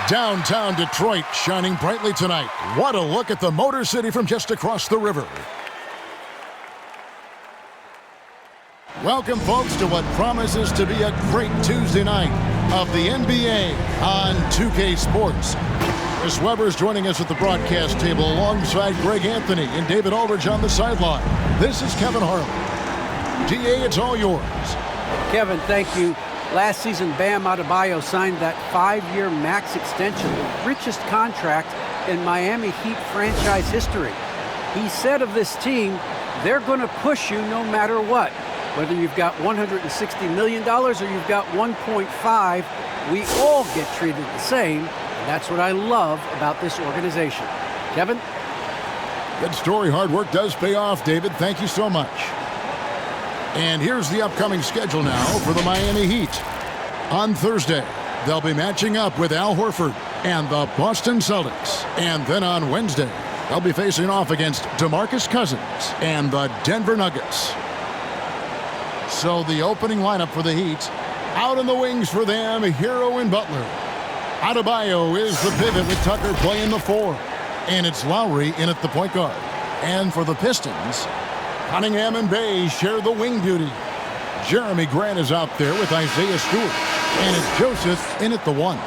Downtown Detroit shining brightly tonight. What a look at the Motor City from just across the river. Welcome, folks, to what promises to be a great Tuesday night of the NBA on 2K Sports. Chris Webber's joining us at the broadcast table alongside Greg Anthony and David Aldridge on the sideline. This is Kevin Harlan. DA, it's all yours. Kevin, thank you. Last season, Bam Adebayo signed that 5-year max extension, the richest contract in Miami Heat franchise history. He said of this team, they're going to push you no matter what. Whether you've got $160 million or you've got 1.5, we all get treated the same. And that's what I love about this organization. Kevin? Good story. Hard work does pay off, David. Thank you so much. And here's the upcoming schedule now for the Miami Heat. On Thursday, they'll be matching up with Al Horford and the Boston Celtics. And then on Wednesday, they'll be facing off against DeMarcus Cousins and the Denver Nuggets. So the opening lineup for the Heat, out in the wings for them, Hero and Butler. Adebayo is the pivot with Tucker playing the 4. And it's Lowry in at the point guard. And for the Pistons, Cunningham and Bay share the wing duty. Jeremy Grant is out there with Isaiah Stewart. And it's Joseph in at the 1.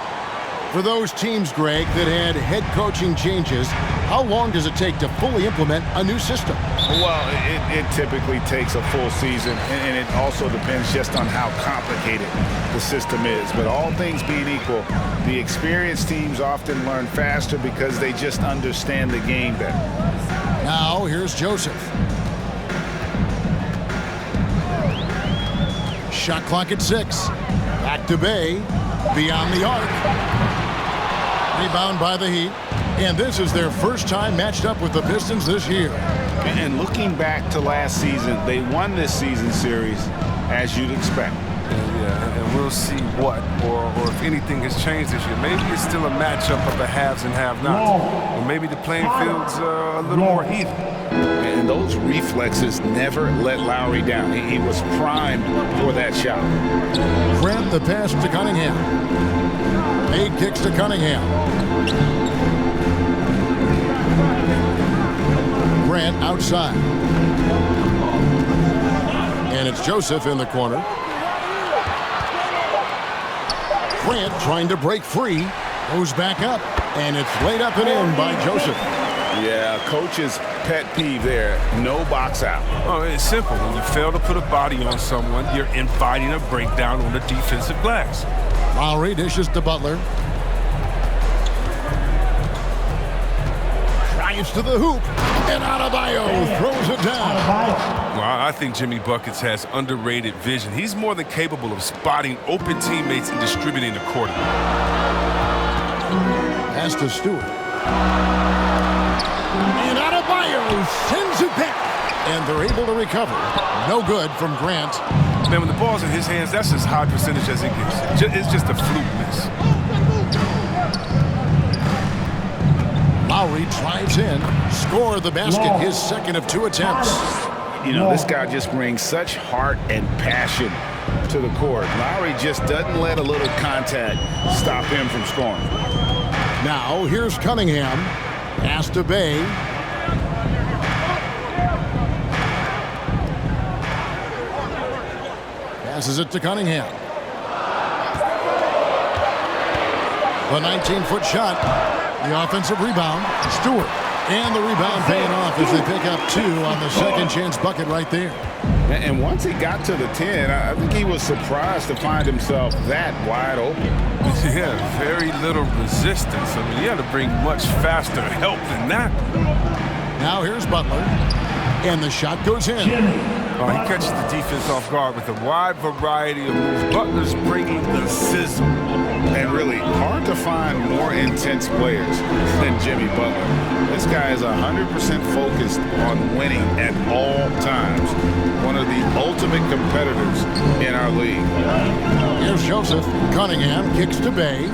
For those teams, Greg, that had head coaching changes, how long does it take to fully implement a new system? Well, it typically takes a full season, and it also depends just on how complicated the system is. But all things being equal, the experienced teams often learn faster because they just understand the game better. Now, here's Joseph. Shot clock at 6. Back to Bay. Beyond the arc. Rebound by the Heat. And this is their first time matched up with the Pistons this year. And looking back to last season, they won this season series, as you'd expect. And we'll see what, or if anything has changed this year. Maybe it's still a matchup of the haves and have-nots. Or maybe the playing field's a little more even. And those reflexes never let Lowry down. He was primed for that shot. Grant the pass to Cunningham. Bay kicks to Cunningham. Grant outside. And it's Joseph in the corner. Grant trying to break free. Goes back up. And it's laid up and in by Joseph. Yeah, coach's pet peeve there. No box out. Oh, it's simple. When you fail to put a body on someone, you're inviting a breakdown on the defensive glass. Lowry dishes to Butler. Drives to the hoop. And Adebayo throws it down. Well, I think Jimmy Buckets has underrated vision. He's more than capable of spotting open teammates and distributing the court. Pass to Stewart. And Adebayo sends it back. And they're able to recover. No good from Grant. Man, when the ball's in his hands, that's as high percentage as it gets. It's just a fluke miss. Lowry drives in. Score the basket. His second of 2 attempts. You know, this guy just brings such heart and passion to the court. Lowry just doesn't let a little contact stop him from scoring. Now, here's Cunningham. Pass to Bay. Passes it to Cunningham. The 19-foot shot. The offensive rebound. Stewart. And the rebound paying off as they pick up 2 on the second chance bucket right there. And once he got to the 10, I think he was surprised to find himself that wide open. Yeah, very little resistance. I mean, you had to bring much faster help than that. Now here's Butler. And the shot goes in. Oh, he catches the defense off guard with a wide variety of moves. Butler's bringing the sizzle. And really hard to find more intense players than Jimmy Butler. This guy is 100% focused on winning at all times. One of the ultimate competitors in our league. Here's Joseph. Cunningham kicks to Bay.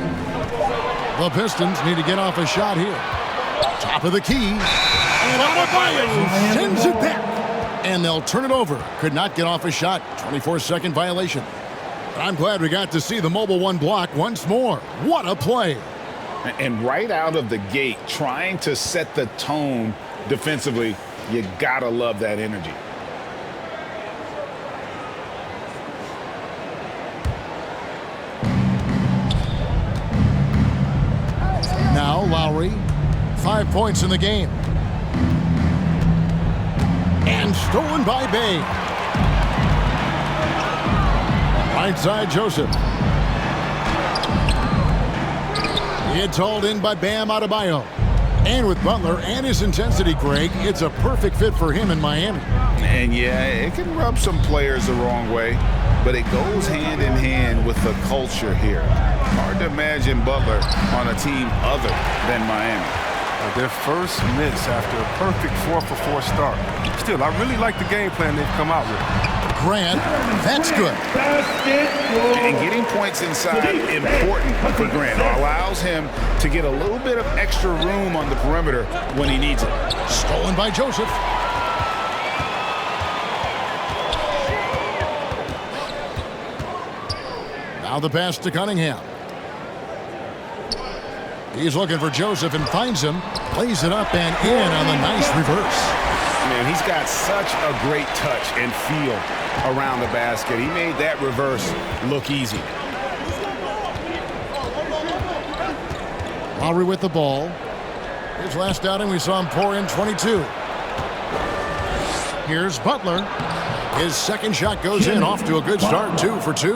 The Pistons need to get off a shot here. Top of the key. And Adebayo sends it back. And they'll turn it over. Could not get off a shot. 24-second violation. But I'm glad we got to see the Mobile One block once more. What a play. And right out of the gate, trying to set the tone defensively, you gotta love that energy. Now Lowry, 5 points in the game. And stolen by Bay. Right side, Joseph. It's hauled in by Bam Adebayo. And with Butler and his intensity, Greg, it's a perfect fit for him in Miami. And yeah, it can rub some players the wrong way, but it goes hand in hand with the culture here. Hard to imagine Butler on a team other than Miami. Their first miss after a perfect 4-for-4 start. Still, I really like the game plan they've come out with. Grant, that's good. And getting points inside important for Grant. Allows him to get a little bit of extra room on the perimeter when he needs it. Stolen by Joseph. Now the pass to Cunningham. He's looking for Joseph and finds him. Plays it up and in on the nice reverse. Man, he's got such a great touch and feel around the basket. He made that reverse look easy. Lowry with the ball. His last outing, we saw him pour in 22. Here's Butler. His second shot goes in, off to a good start, 2 for 2.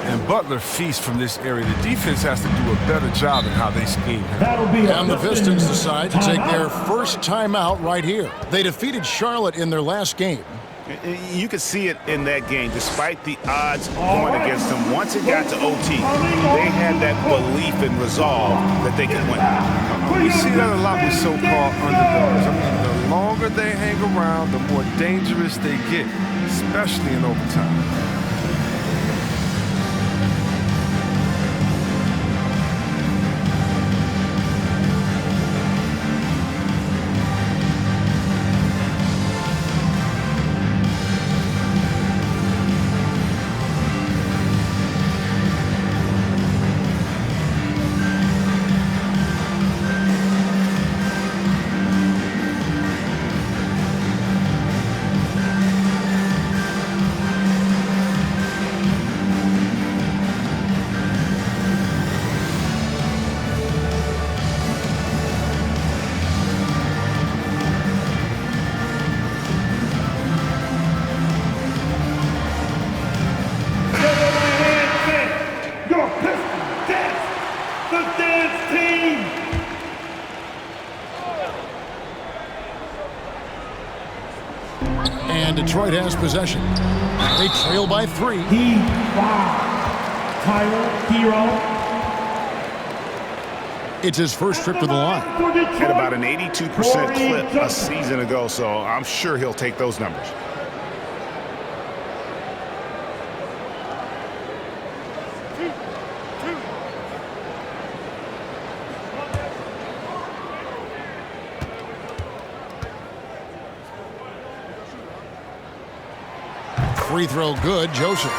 And Butler feasts from this area. The defense has to do a better job in how they scheme. And the Pistons decide to take their first timeout right here. They defeated Charlotte in their last game. You could see it in that game, despite the odds going against them. Once it got to OT, they had that belief and resolve that they could win. We see that a lot with so-called underdogs. I mean, the longer they hang around, the more dangerous they get, especially in overtime. And Detroit has possession. They trail by 3. It's his first trip to the line. Had about an 82% clip a season ago, so I'm sure he'll take those numbers. Free throw good, Joseph.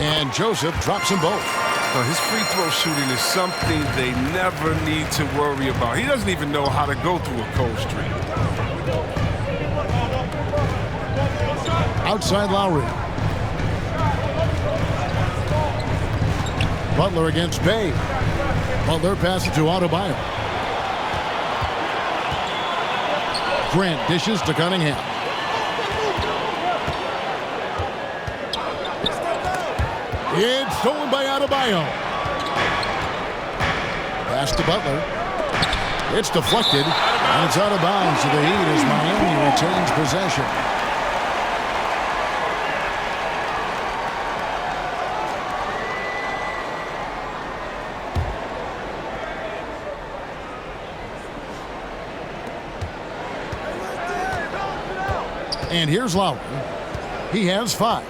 And Joseph drops them both. His free throw shooting is something they never need to worry about. He doesn't even know how to go through a cold streak. Outside Lowry. Butler against Bay. Butler passes to Adebayo. Grant dishes to Cunningham. It's stolen by Adebayo. Pass to Butler. It's deflected, and it's out of bounds to the Heat as Miami retains possession. And here's Lowry. He has 5.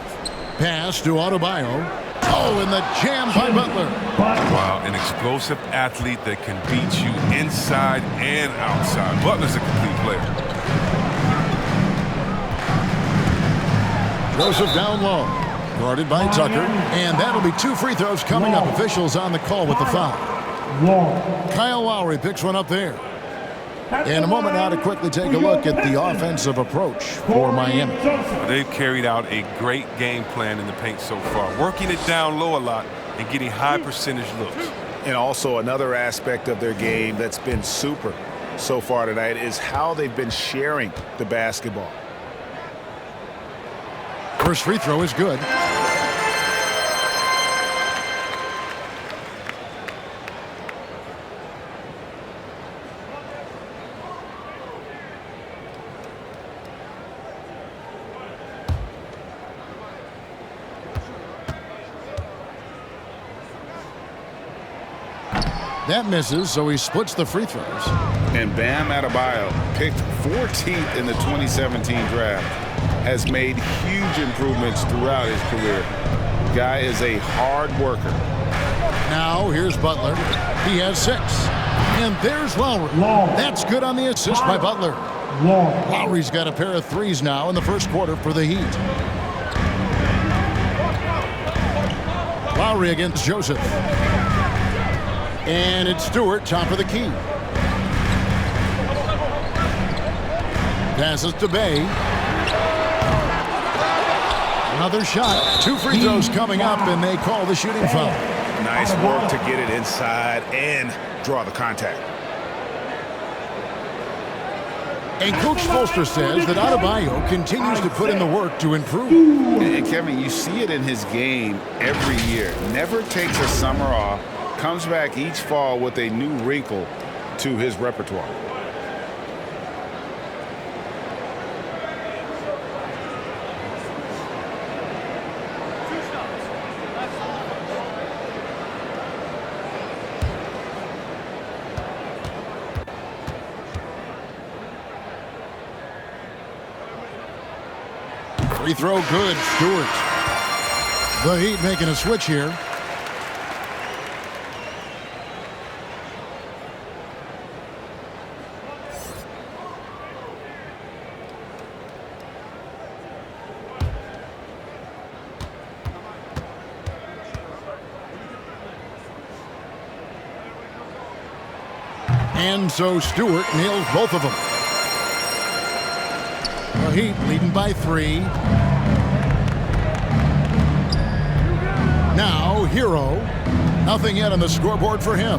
Pass to Adebayo. Oh, and the jam by Butler. Wow, an explosive athlete that can beat you inside and outside. Butler's a complete player. Joseph down low. Guarded by Tucker. And that'll be 2 free throws coming up. Officials on the call with the foul. Kyle Lowry picks one up there. In a moment now to quickly take a look at the offensive approach for Miami. They've carried out a great game plan in the paint so far, working it down low a lot and getting high percentage looks. And also another aspect of their game that's been super so far tonight is how they've been sharing the basketball. First free throw is good. That misses, so he splits the free throws. And Bam Adebayo, picked 14th in the 2017 draft, has made huge improvements throughout his career. Guy is a hard worker. Now here's Butler. He has 6. And there's Lowry. That's good on the assist by Butler. Lowry's got a pair of 3s now in the first quarter for the Heat. Lowry against Joseph. And it's Stewart, top of the key. Passes to Bay. Another shot. 2 free throws coming up, and they call the shooting foul. Nice work to get it inside and draw the contact. And Coach Spoelstra says that Adebayo continues to put in the work to improve. And Kevin, you see it in his game every year. Never takes a summer off. Comes back each fall with a new wrinkle to his repertoire. Free throw good, Stewart. The Heat making a switch here. And so Stewart nails both of them. The Heat leading by 3. Now Hero. Nothing yet on the scoreboard for him.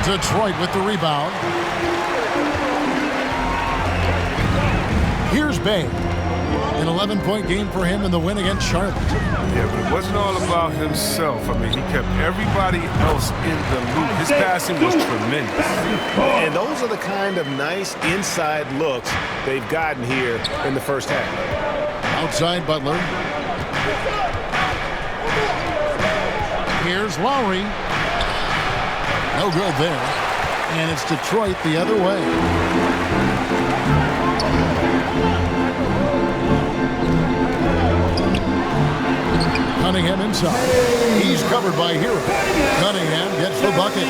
Detroit with the rebound. Here's Bay. An 11-point game for him in the win against Charlotte. Yeah, but it wasn't all about himself. I mean, he kept everybody else in the loop. His passing was tremendous. And those are the kind of nice inside looks they've gotten here in the first half. Outside Butler. Here's Lowry. No good there. And it's Detroit the other way. Cunningham inside. He's covered by Hero. Cunningham gets the bucket.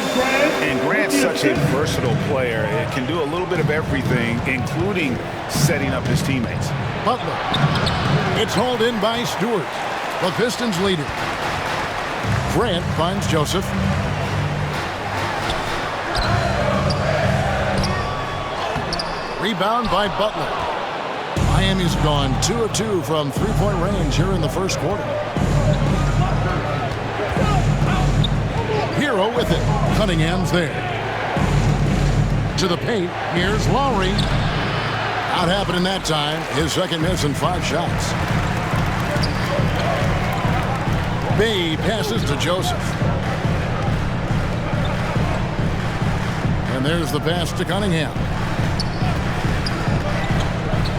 And Grant's such a versatile player. It can do a little bit of everything, including setting up his teammates. Butler. It's hauled in by Stewart. The Pistons lead it. Grant finds Joseph. Rebound by Butler. Miami's gone 2 of 2 from 3-point range here in the first quarter. Hero with it. Cunningham's there. To the paint. Here's Lowry. Not happening that time. His second miss in 5 shots. Bay passes to Joseph. And there's the pass to Cunningham.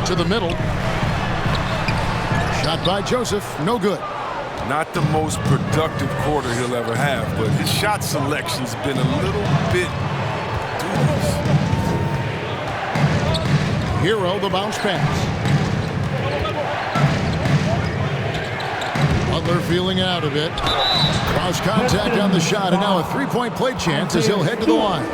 To the middle. Shot by Joseph. No good. Not the most productive quarter he'll ever have, but his shot selection's been a little bit dubious. Hero the bounce pass. Butler feeling out a bit. Cross contact on the shot, and now a three-point play chance as he'll head to the line.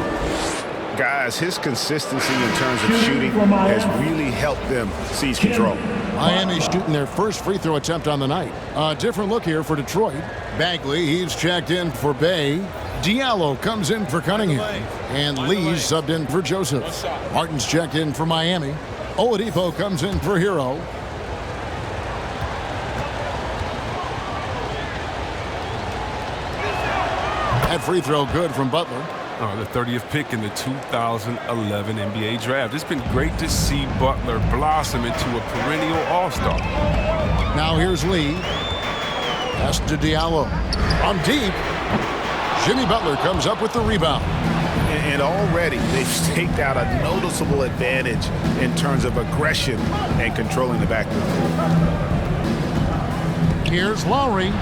Guys, his consistency in terms of shooting has really helped them seize control. Miami shooting their first free throw attempt on the night. A different look here for Detroit. Bagley, he's checked in for Bay. Diallo comes in for Cunningham. And Lee's subbed in for Joseph. Martin's checked in for Miami. Oladipo comes in for Hero. That free throw good from Butler. The 30th pick in the 2011 NBA draft. It's been great to see Butler blossom into a perennial all-star. Now here's Lee. Pass to Diallo. On deep. Jimmy Butler comes up with the rebound. And already they've staked out a noticeable advantage in terms of aggression and controlling the backcourt. Here's Lowry.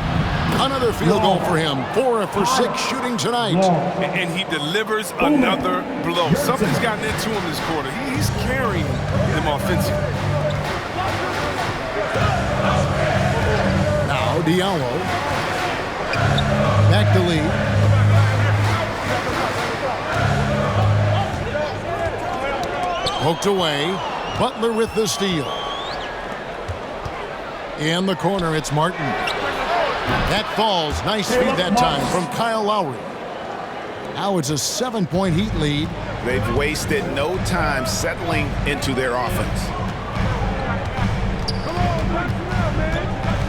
Another field goal for him. 4 for 6 shooting tonight. And he delivers another blow. Something's gotten into him this quarter. He's carrying them offensively. Now Diallo. Back to Lee. Poked away. Butler with the steal. In the corner, it's Martin. That falls. Nice feed that time from Kyle Lowry. Now it's a 7-point Heat lead. They've wasted no time settling into their offense.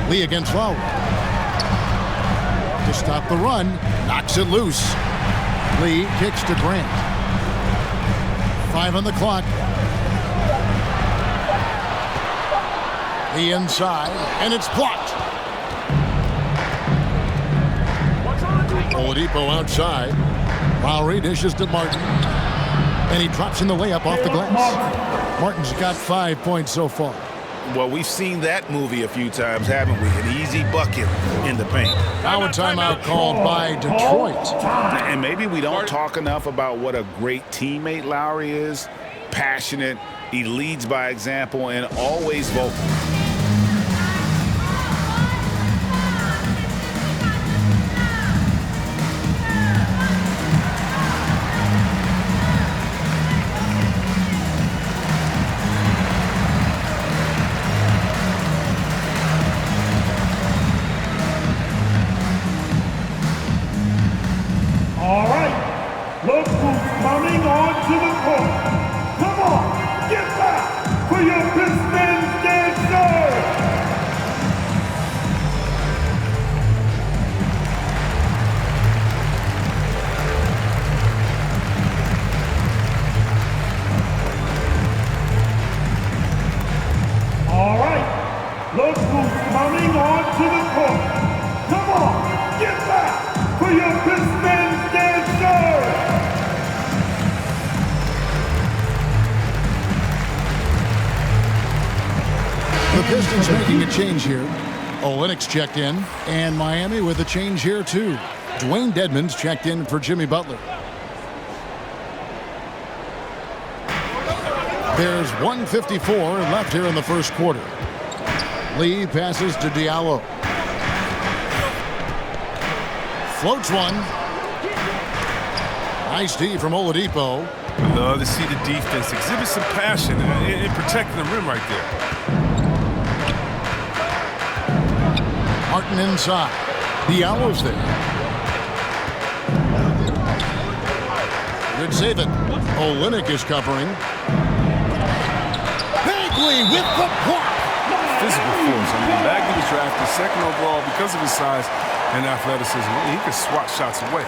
Lee against Lowry. To stop the run. Knocks it loose. Lee kicks to Grant. 5 on the clock. The inside, and it's blocked. Oladipo outside. Lowry dishes to Martin. And he drops in the layup off the glass. Martin's got 5 points so far. Well, we've seen that movie a few times, haven't we? An easy bucket in the paint. Now a timeout called by Detroit. And maybe we don't talk enough about what a great teammate Lowry is. Passionate, he leads by example, and always vocal. All right, look who's coming onto the court. Come on, get back for your Pistons dancer. All right, look who's coming onto the court. Come on, get back for your Pistons dancer. The Pistons making a change here. Olynyk's checked in, and Miami with a change here too. Dwayne Dedmon's checked in for Jimmy Butler. There's 1:54 left here in the first quarter. Lee passes to Diallo. Floats one. Nice D from Oladipo. Love to see the defense exhibit some passion in protecting the rim right there. Martin inside. Diallo's there. Good save it. Olynyk is covering. Bagley with the block. Physical force. I mean, Bagley was drafted second overall because of his size and athleticism. He can swat shots away.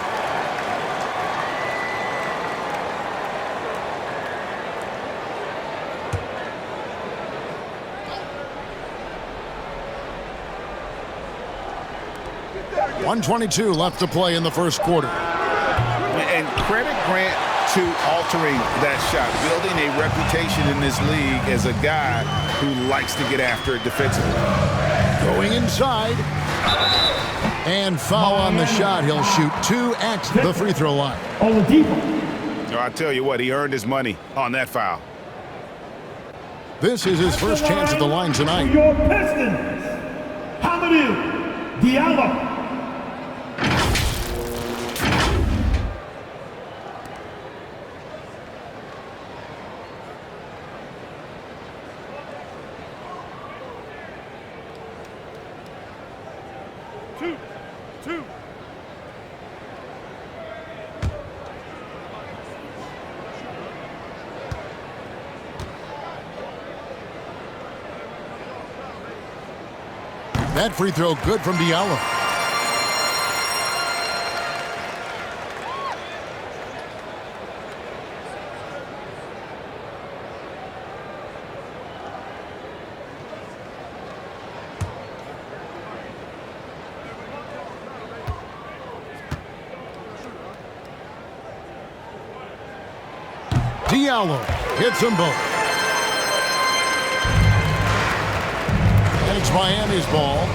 .122 left to play in the first quarter. And credit Grant to altering that shot, building a reputation in this league as a guy who likes to get after it defensively. Going inside. And foul on the shot. He'll shoot 2 at the free throw line. So I tell you what, he earned his money on that foul. This is his first chance at the line tonight. Your Pistons, Hamidou Diallo. Two. That free throw good from Diallo. Diallo hits them both. And it's Miami's ball.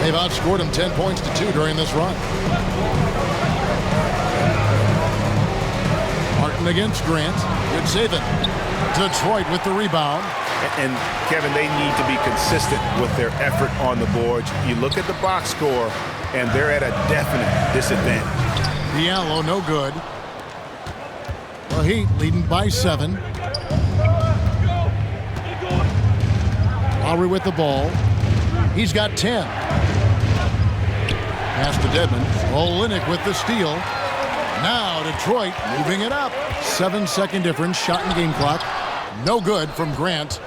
They've outscored them 10 points to 2 during this run. Martin against Grant. Good saving. Detroit with the rebound. And Kevin, they need to be consistent with their effort on the boards. You look at the box score, and they're at a definite disadvantage. Diallo, no good. The Heat leading by 7. Lowry with the ball. He's got 10. Pass to Dedmon. Olynyk with the steal. Now Detroit moving it up. 7-second difference. Shot in game clock. No good from Grant.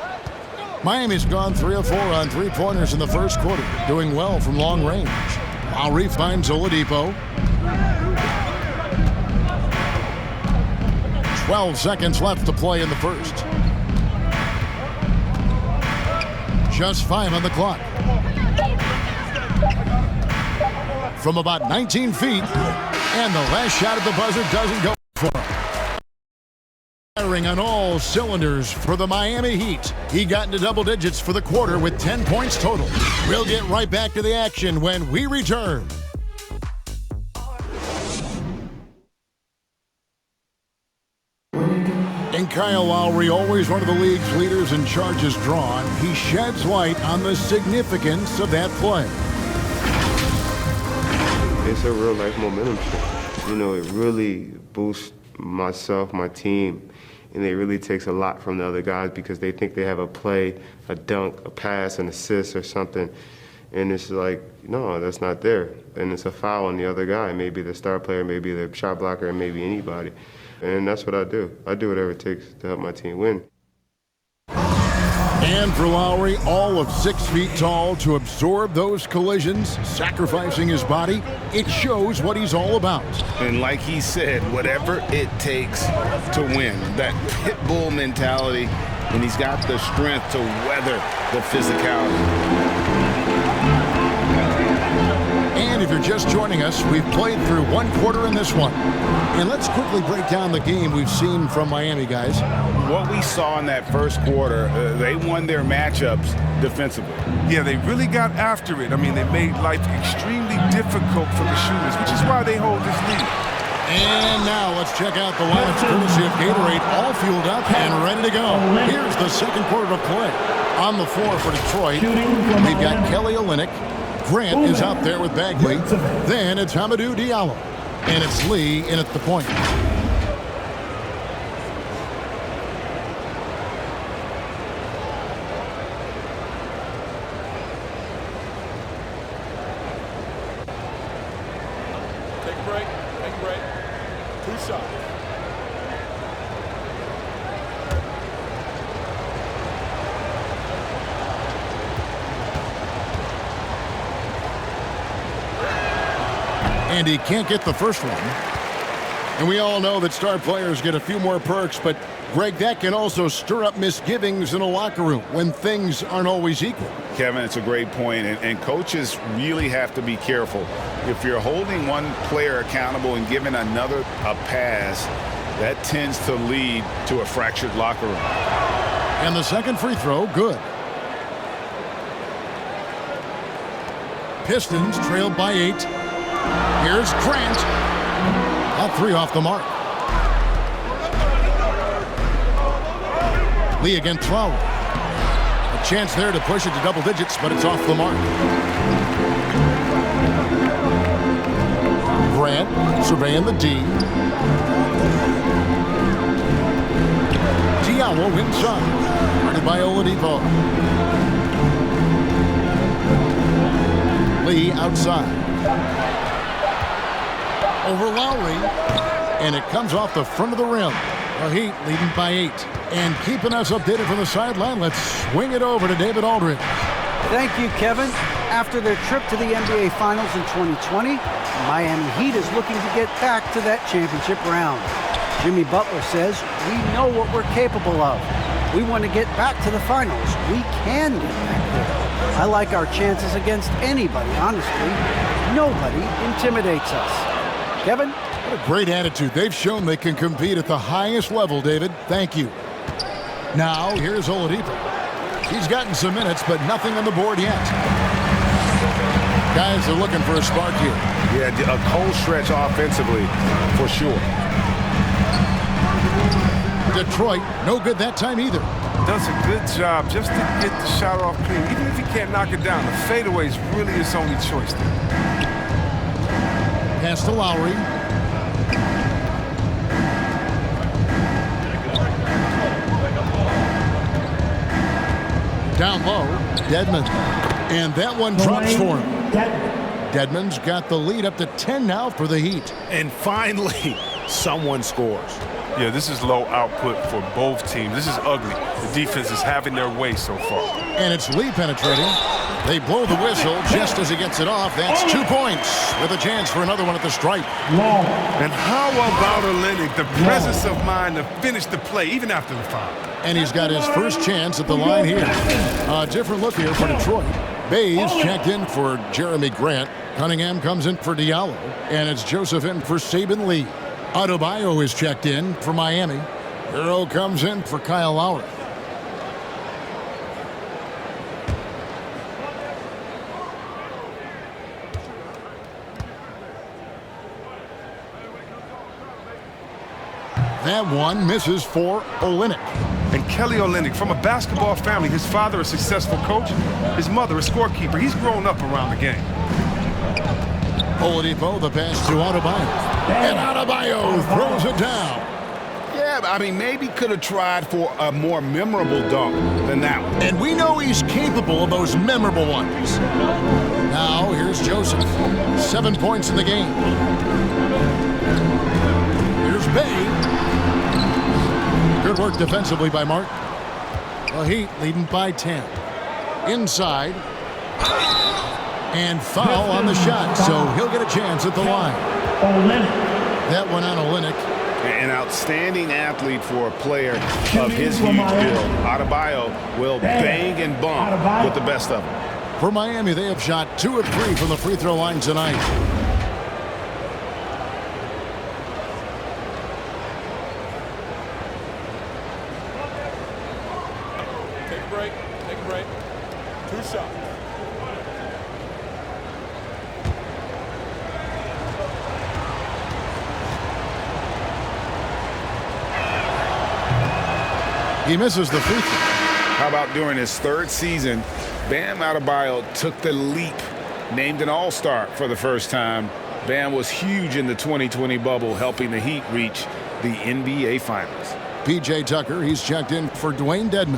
Miami's gone 3 of 4 on three-pointers in the first quarter. Doing well from long range. Lowry finds Oladipo. 12 seconds left to play in the first. Just 5 on the clock. From about 19 feet, and the last shot at the buzzer doesn't go for him. Firing on all cylinders for the Miami Heat. He got into double digits for the quarter with 10 points total. We'll get right back to the action when we return. And Kyle Lowry, always one of the league's leaders in charges drawn, he sheds light on the significance of that play. It's a real life momentum shift. You know, it really boosts myself, my team, and it really takes a lot from the other guys because they think they have a play, a dunk, a pass, an assist or something. And it's like, no, that's not there. And it's a foul on the other guy, maybe the star player, maybe the shot blocker, and maybe anybody. And that's what I do. I do whatever it takes to help my team win. And for Lowry, all of 6 feet tall, to absorb those collisions, sacrificing his body, it shows what he's all about. And like he said, whatever it takes to win, that pit bull mentality, and he's got the strength to weather the physicality. And if you're just joining us, we've played through 1 quarter in this one. And let's quickly break down the game we've seen from Miami, guys. What we saw in that first quarter, they won their matchups defensively. Yeah, they really got after it. I mean, they made life extremely difficult for the shooters, which is why they hold this lead. And now let's check out the lineups courtesy of Gatorade, all fueled up and ready to go. Here's the second quarter of play. On the floor for Detroit, we've got Kelly Olynyk. Grant is out there with Bagley. Then it's Hamidou Diallo. And it's Lee in at the point. Take a break. 2 shots. And he can't get the first one. And we all know that star players get a few more perks, but Greg, that can also stir up misgivings in a locker room when things aren't always equal. Kevin, it's a great point, and coaches really have to be careful. If you're holding one player accountable and giving another a pass, that tends to lead to a fractured locker room. And the second free throw, good. Pistons trailed by 8. Here's Grant. All 3 off the mark. Lee against Lowry. A Chance there to push it to double digits, but it's off the mark. Grant surveying the D. Diallo inside. Guarded by Oladipo. Lee outside. Over Lowry. And it comes off the front of the rim. The Heat leading by 8. And keeping us updated from the sideline, let's swing it over to David Aldridge. Thank you, Kevin. After their trip to the NBA Finals in 2020, Miami Heat is looking to get back to that championship round. Jimmy Butler says, we know what we're capable of. We want to get back to the finals. We can get back there. I like our chances against anybody, honestly. Nobody intimidates us. Kevin? What a great attitude. They've shown they can compete at the highest level, David. Thank you. Now, here's Oladipo. He's gotten some minutes, but nothing on the board yet. Guys are looking for a spark here. Yeah, a cold stretch offensively, for sure. Detroit, no good that time either. Does a good job just to get the shot off clean. Even if he can't knock it down, the fadeaway is really his only choice there. Pass to Lowry. Down low, Dedmon. And that one drops for him. Dedmon's got the lead up to 10 now for the Heat. And finally, someone scores. Yeah, this is low output for both teams. This is ugly. The defense is having their way so far. And it's Lee penetrating. They blow the whistle just as he gets it off. That's 2 points with a chance for another one at the stripe. And how about Olynyk, the presence of mind to finish the play even after the foul? And he's got his first chance at the line here. A different look here for Detroit. Bays checked in for Jeremy Grant. Cunningham comes in for Diallo. And it's Joseph in for Saban Lee. Adebayo is checked in for Miami. Hero comes in for Kyle Lowry. That one misses for Olynyk. And Kelly Olynyk, from a basketball family, his father a successful coach, his mother a scorekeeper. He's grown up around the game. Oladipo, the pass to Adebayo. And Adebayo throws it down. Yeah, I mean, maybe could have tried for a more memorable dunk than that one. And we know he's capable of those memorable ones. Now, here's Joseph. 7 points in the game. Here's Bay. Good work defensively by Martin. The Heat leading by 10. Inside. And foul on the shot, so he'll get a chance at the line. That one on Olynyk. An outstanding athlete for a player of his huge build. Adebayo will bang and bump with the best of them. For Miami, they have shot 2 of 3 from the free throw line tonight. Take a break. Take a break. 2 shots. He misses the free throw. How about during his 3rd season, Bam Adebayo took the leap, named an All-Star for the first time. Bam was huge in the 2020 bubble, helping the Heat reach the NBA Finals. P.J. Tucker, he's checked in for Dwayne Dedmon.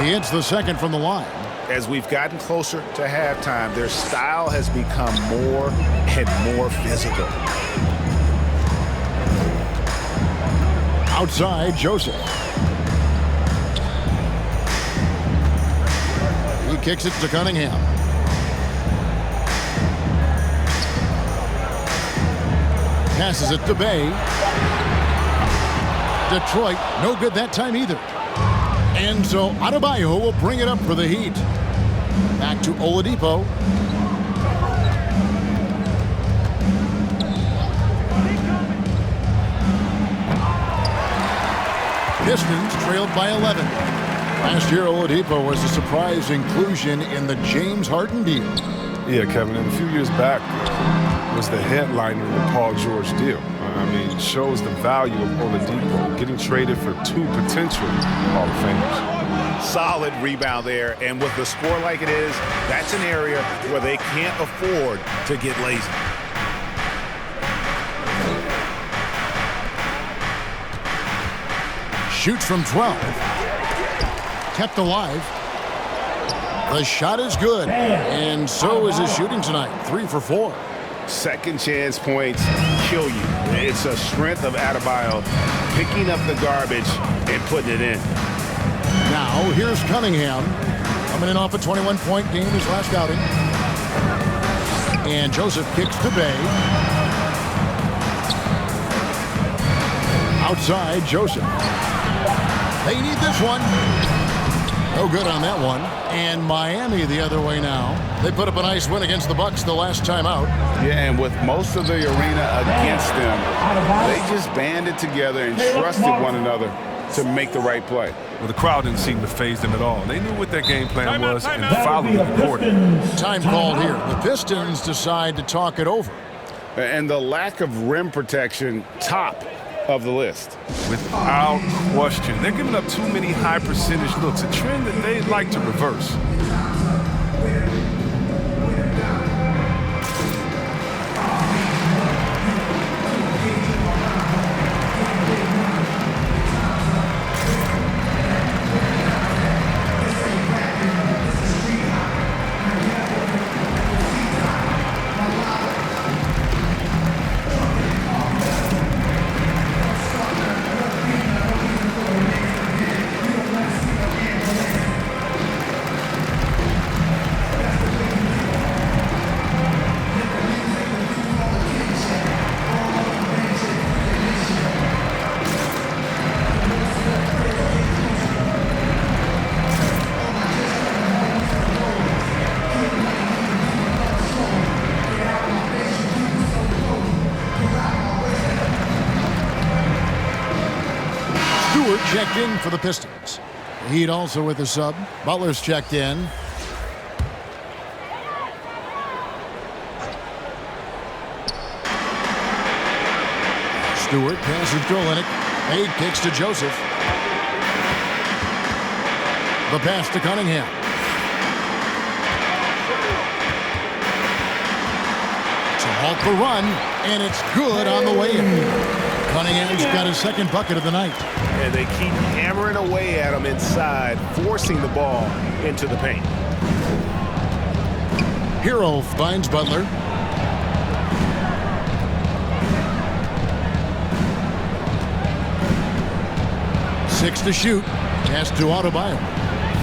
He hits the second from the line. As we've gotten closer to halftime, their style has become more and more physical. Outside, Joseph. He kicks it to Cunningham. Passes it to Bay. Detroit, no good that time either. And so Adebayo will bring it up for the Heat. Back to Oladipo. Pistons trailed by 11. Last year, Oladipo was a surprise inclusion in the James Harden deal. Yeah, Kevin, and a few years back was the headliner in the Paul George deal. I mean, shows the value of Oladipo getting traded for 2 potential Hall of Famers. Solid rebound there, and with the score like it is, that's an area where they can't afford to get lazy. Shoots from 12. Kept alive. The shot is good, and so is his shooting tonight. 3 for 4. Second chance points kill you. It's a strength of Adebayo picking up the garbage and putting it in. Now, here's Cunningham. Coming in off a 21-point game his last outing. And Joseph kicks to Bay. Outside, Joseph. They need this one. No good on that one. And Miami the other way now. They put up a nice win against the Bucks the last time out. Yeah, and with most of the arena against them, they just banded together and trusted one another to make the right play. Well, the crowd didn't seem to faze them at all. They knew what their game plan was and followed it accordingly. Time called here. The Pistons decide to talk it over. And the lack of rim protection, top of the list. Without question. They're giving up too many high percentage looks, a trend that they'd like to reverse. Checked in for the Pistons. Heat also with a sub. Butler's checked in. Stewart passes to Olynyk. Aid kicks to Joseph. The pass to Cunningham. To halt the run, and it's good on the way in. Cunningham's got his second bucket of the night. And they keep hammering away at him inside, forcing the ball into the paint. Hero finds Butler. Six to shoot. Pass to Adebayo.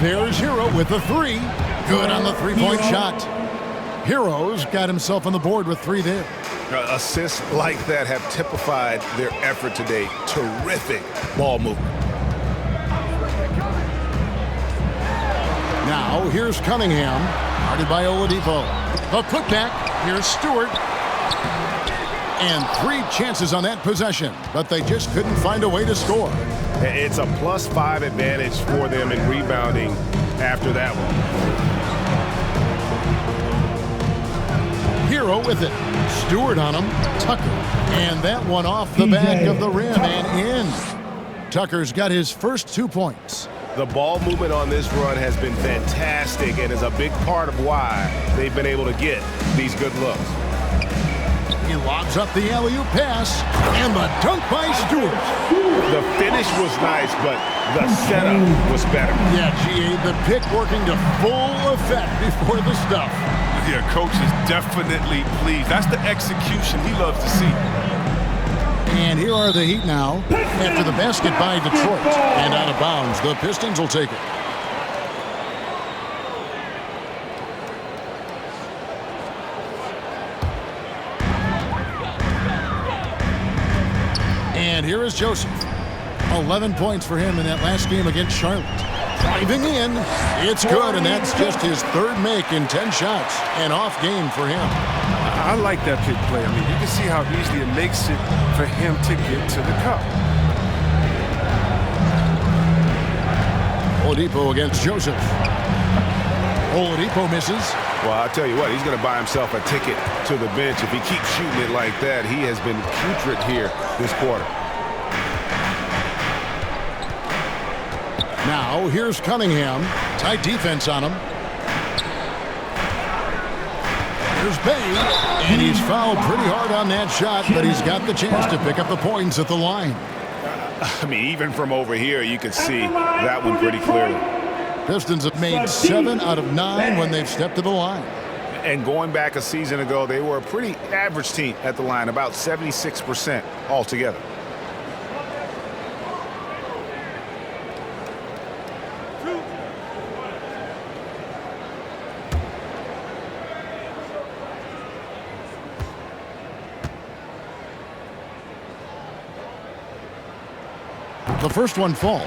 There's Hero with the 3. Good on the three-point shot. Hero's got himself on the board with 3 there. Assists like that have typified their effort today. Terrific ball movement. Now, here's Cunningham. Guarded by Oladipo. The putback. Here's Stewart. And 3 chances on that possession, but they just couldn't find a way to score. It's a +5 advantage for them in rebounding after that one. Hero with it. Stewart on him. Tucker. And that one off the back of the rim and in. Tucker's got his first 2 points. The ball movement on this run has been fantastic and is a big part of why they've been able to get these good looks. He lobs up the alley-oop pass, and the dunk by Stewart. The finish was nice, but the setup was better. Yeah, GA, the pick working to full effect before the stuff. Yeah, coach is definitely pleased. That's the execution he loves to see. And here are the Heat now after the basket by Detroit. And out of bounds, the Pistons will take it. And here is Joseph. 11 points for him in that last game against Charlotte. Driving in, it's good, and that's just his 3rd make in 10 shots. An off game for him. I like that pick play. I mean, you can see how easily it makes it for him to get to the cup. Oladipo against Joseph. Oladipo misses. Well, I'll tell you what, he's going to buy himself a ticket to the bench. If he keeps shooting it like that, he has been putrid here this quarter. Now, here's Cunningham. Tight defense on him. Here's Bay, and he's fouled pretty hard on that shot, but he's got the chance to pick up the points at the line. I mean, even from over here, you could see that one pretty clearly. Pistons have made 7 out of 9 when they've stepped to the line. And going back a season ago, they were a pretty average team at the line, about 76% altogether. The first one falls.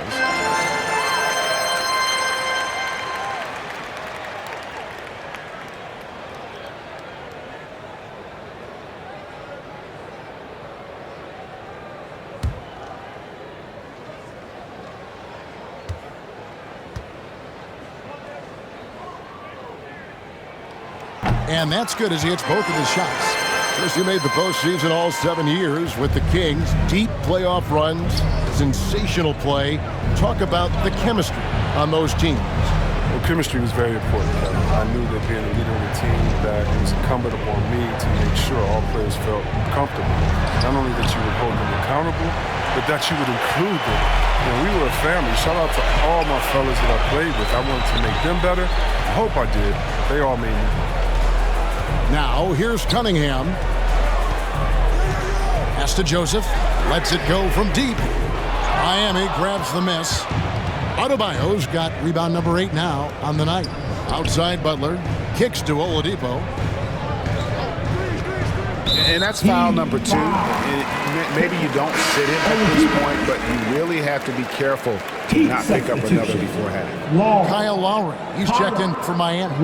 And that's good as he hits both of his shots. He made the postseason all 7 years with the Kings. Deep playoff runs, sensational play. Talk about the chemistry on those teams. Well, chemistry was very important, Kevin. I knew that being a leader of the team, that it was incumbent upon me to make sure all players felt comfortable. Not only that you would hold them accountable, but that you would include them. You know, we were a family. Shout out to all my fellas that I played with. I wanted to make them better. I hope I did. They all made me better. Now, here's Cunningham. Pass to Joseph. Lets it go from deep. Miami grabs the miss. Adebayo's got rebound number 8 now on the night. Outside Butler. Kicks to Oladipo. And that's foul number 2. Maybe you don't sit him at this point, but you really have to be careful to not pick up another beforehand. Kyle Lowry. He's checked in for Miami.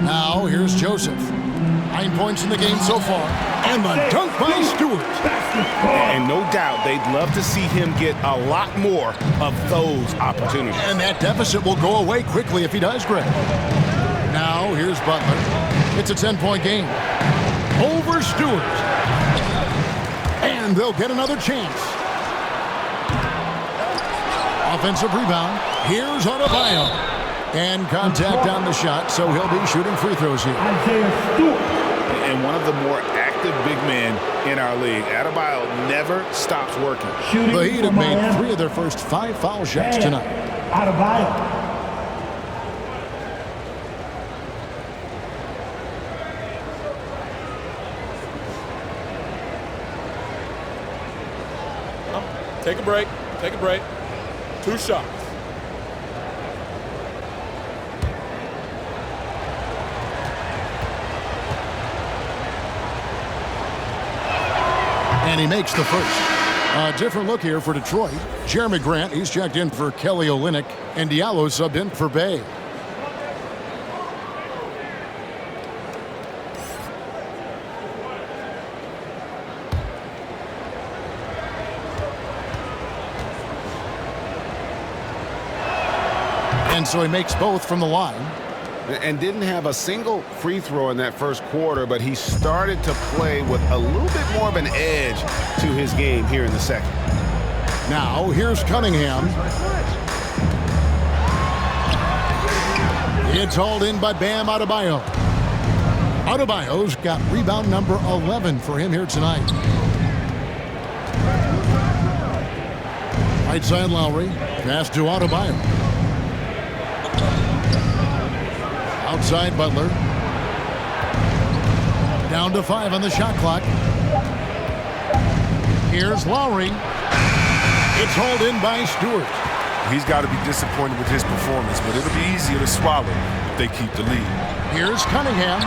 Now, here's Joseph. 9 points in the game so far. And the dunk by Stewart. And no doubt, they'd love to see him get a lot more of those opportunities. And that deficit will go away quickly if he does, Greg. Now, here's Butler. It's a 10-point game. Over Stewart. And they'll get another chance. Offensive rebound. Here's Adebayo. And contact on the shot, so he'll be shooting free throws here. And one of the more active big men in our league. Adebayo never stops working. The Heat have made 3 of their first 5 foul shots tonight. Adebayo. Take a break. Take a break. 2 shots. And he makes the first. A different look here for Detroit. Jeremy Grant, he's checked in for Kelly Olynyk, and Diallo subbed in for Bay. And so he makes both from the line. And didn't have a single free throw in that first quarter, but he started to play with a little bit more of an edge to his game here in the second. Now, here's Cunningham. It's hauled in by Bam Adebayo. Adebayo's got rebound number 11 for him here tonight. Right side Lowry. Pass to Adebayo. Outside Butler. Down to 5 on the shot clock. Here's Lowry. It's hauled in by Stewart. He's got to be disappointed with his performance, but it'll be easier to swallow if they keep the lead. Here's Cunningham.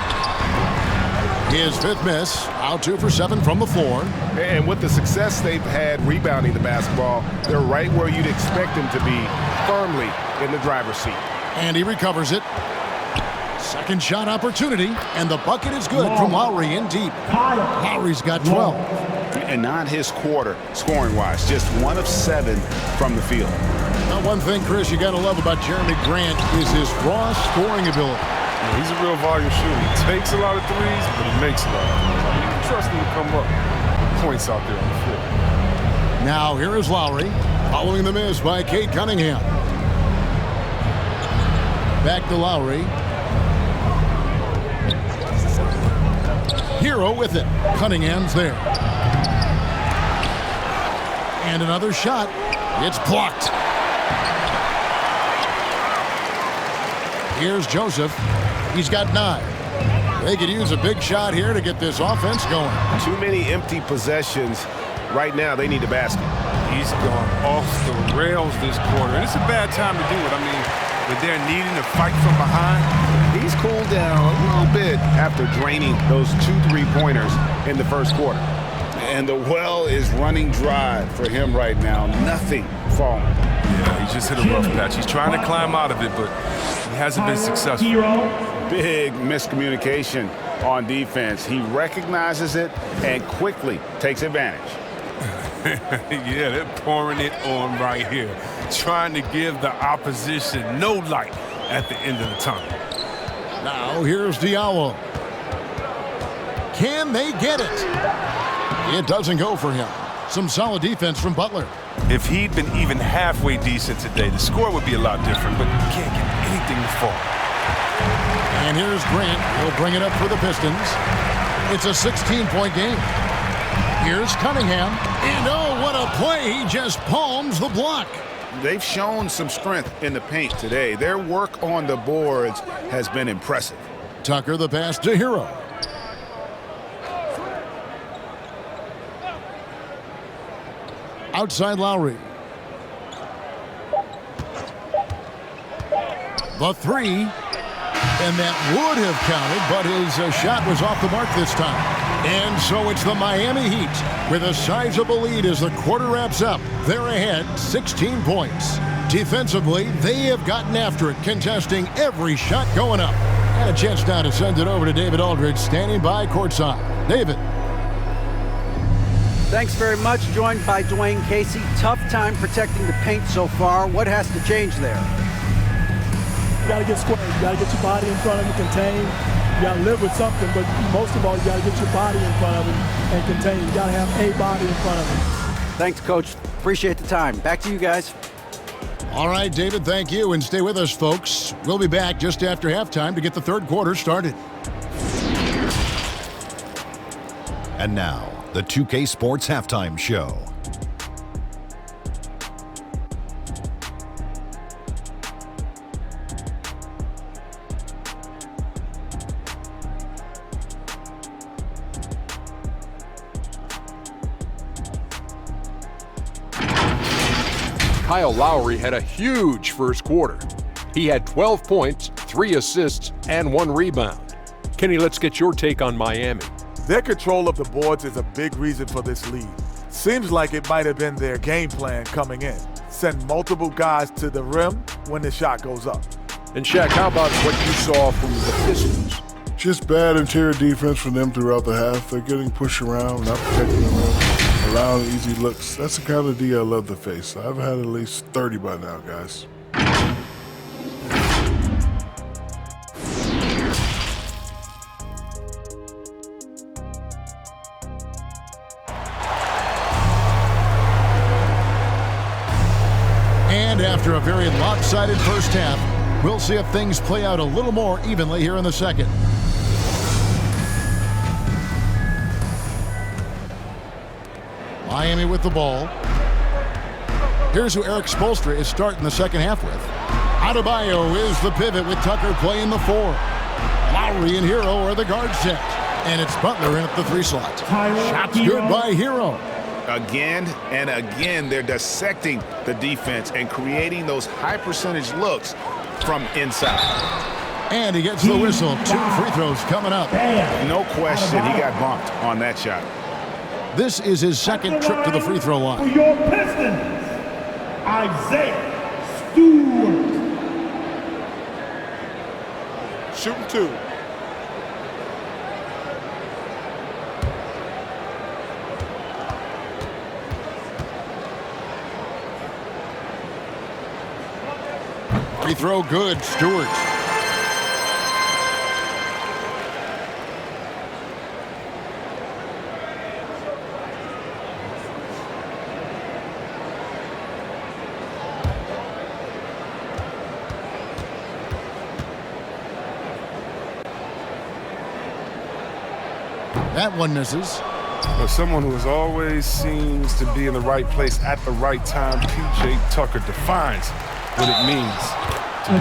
His 5th miss. Out 2 for 7 from the floor. And with the success they've had rebounding the basketball, they're right where you'd expect them to be, firmly in the driver's seat. And he recovers it. Second shot opportunity, and the bucket is good from Lowry in deep. Lowry's got 12. And not his quarter, scoring-wise, just 1 of 7 from the field. Now, one thing, Chris, you got to love about Jeremy Grant is his raw scoring ability. Yeah, he's a real volume shooter. He takes a lot of threes, but he makes a lot of them. You can trust him to come up with points out there on the floor. Now, here is Lowry, following the miss by Cade Cunningham. Back to Lowry. Hero with it. Cunningham's there. And another shot. It's blocked. Here's Joseph. He's got 9. They could use a big shot here to get this offense going. Too many empty possessions. Right now, they need a basket. He's gone off the rails this quarter, and it's a bad time to do it. I mean, when they're needing to fight from behind. He's cooled down a little bit after draining those 2 3-pointers in the first quarter. And the well is running dry for him right now. Nothing falling. Yeah, he just hit a rough patch. He's trying to climb out of it, but he hasn't been successful. Big miscommunication on defense. He recognizes it and quickly takes advantage. Yeah, they're pouring it on right here, trying to give the opposition no light at the end of the tunnel. Now here's Diallo. Can they get it? It doesn't go for him. Some solid defense from Butler. If he'd been even halfway decent today, the score would be a lot different, but he can't get anything to fall. And here's Grant. He'll bring it up for the Pistons. It's a 16-point game. Here's Cunningham. And oh, what a play. He just palms the block. They've shown some strength in the paint today. Their work on the boards has been impressive. Tucker the pass to Hero. Outside Lowry. The 3. And that would have counted, but his shot was off the mark this time. And so it's the Miami Heat with a sizable lead as the quarter wraps up. They're ahead 16 points. Defensively, they have gotten after it, contesting every shot going up. And a chance now to send it over to David Aldridge, standing by courtside. David. Thanks very much. Joined by Dwayne Casey. Tough time protecting the paint so far. What has to change there? You got to get square. You got to get your body in front of him, contain. You got to live with something, but most of all, you got to get your body in front of him and contain. You got to have a body in front of him. Thanks, Coach. Appreciate the time. Back to you guys. All right, David, thank you. And stay with us, folks. We'll be back just after halftime to get the third quarter started. And now, the 2K Sports Halftime Show. Kyle Lowry had a huge first quarter. He had 12 points, 3 assists, and 1 rebound. Kenny, let's get your take on Miami. Their control of the boards is a big reason for this lead. Seems like it might have been their game plan coming in. Send multiple guys to the rim when the shot goes up. And Shaq, how about what you saw from the Pistons? Just bad interior defense from them throughout the half. They're getting pushed around, not protecting the rim, allowing easy looks. That's the kind of D I love to face. I've had at least 30 by now, guys. And after a very lopsided first half, we'll see if things play out a little more evenly here in the second. Miami with the ball. Here's who Eric Spoelstra is starting the second half with. Adebayo is the pivot with Tucker playing the 4. Lowry and Hero are the guard set. And it's Butler in at the 3 slot. Shots good by Hero. Again and again, they're dissecting the defense and creating those high percentage looks from inside. And he gets the whistle. 2 free throws coming up. No question, he got bumped on that shot. This is his second trip to the free throw line. For your Pistons, Isaiah Stewart. Shooting 2. Free throw good. Stewart. That one misses. But someone who always seems to be in the right place at the right time, P.J. Tucker defines what it means to be a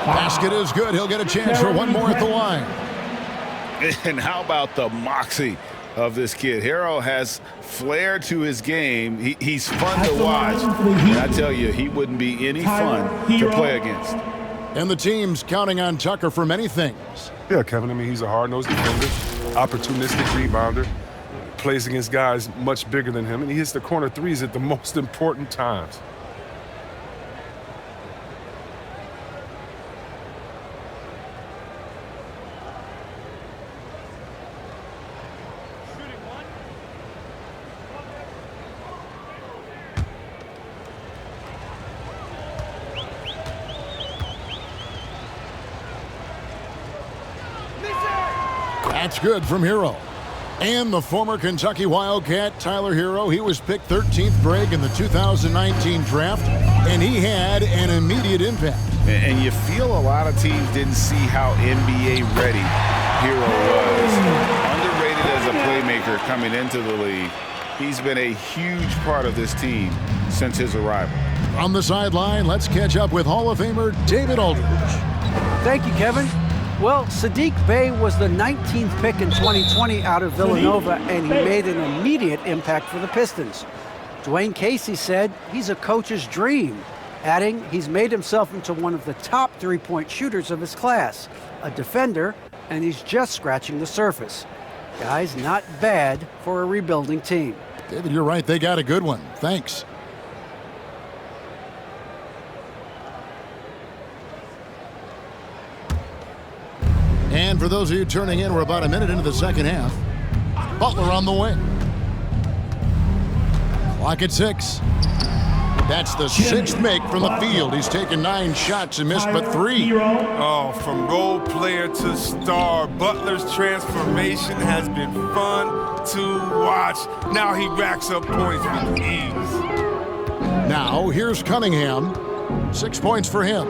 Basket is good. He'll get a chance for one more at the line. And how about the moxie of this kid? Hero has flair to his game. He's fun to watch. And I tell you, he wouldn't be any fun to play against. And the team's counting on Tucker for many things. Yeah, Kevin, I mean, he's a hard-nosed defender, opportunistic rebounder, plays against guys much bigger than him, and he hits the corner threes at the most important times. That's good from Hero. And the former Kentucky Wildcat, Tyler Hero, he was picked 13th break in the 2019 draft, and he had an immediate impact. And you feel a lot of teams didn't see how NBA ready Hero was. Underrated as a playmaker coming into the league. He's been a huge part of this team since his arrival. On the sideline, let's catch up with Hall of Famer David Aldridge. Thank you, Kevin. Well, Sadiq Bey was the 19th pick in 2020 out of Villanova, and he made an immediate impact for the Pistons. Dwayne Casey said he's a coach's dream, adding he's made himself into one of the top three-point shooters of his class, a defender, and he's just scratching the surface. Guys, not bad for a rebuilding team. David, you're right. They got a good one. Thanks. And for those of you turning in, we're about a minute into the second half. Butler on the wing. Clock at 6. That's the 6th make from the field. He's taken 9 shots and missed but 3. Oh, from role player to star, Butler's transformation has been fun to watch. Now he racks up points with ease. Now, here's Cunningham. 6 points for him.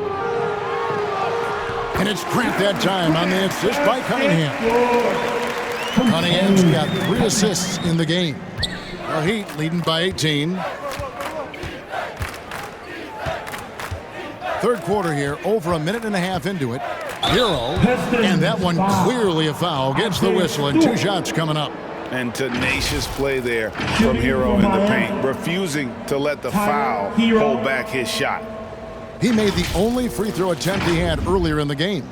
And it's Grant that time on the assist by Cunningham. Cunningham's got 3 assists in the game. The Heat leading by 18. Third quarter here, over a minute and a half into it. Hero, and that one clearly a foul. Gets the whistle, and 2 shots coming up. And tenacious play there from Hero in the paint, refusing to let the foul hold back his shot. He made the only free throw attempt he had earlier in the game.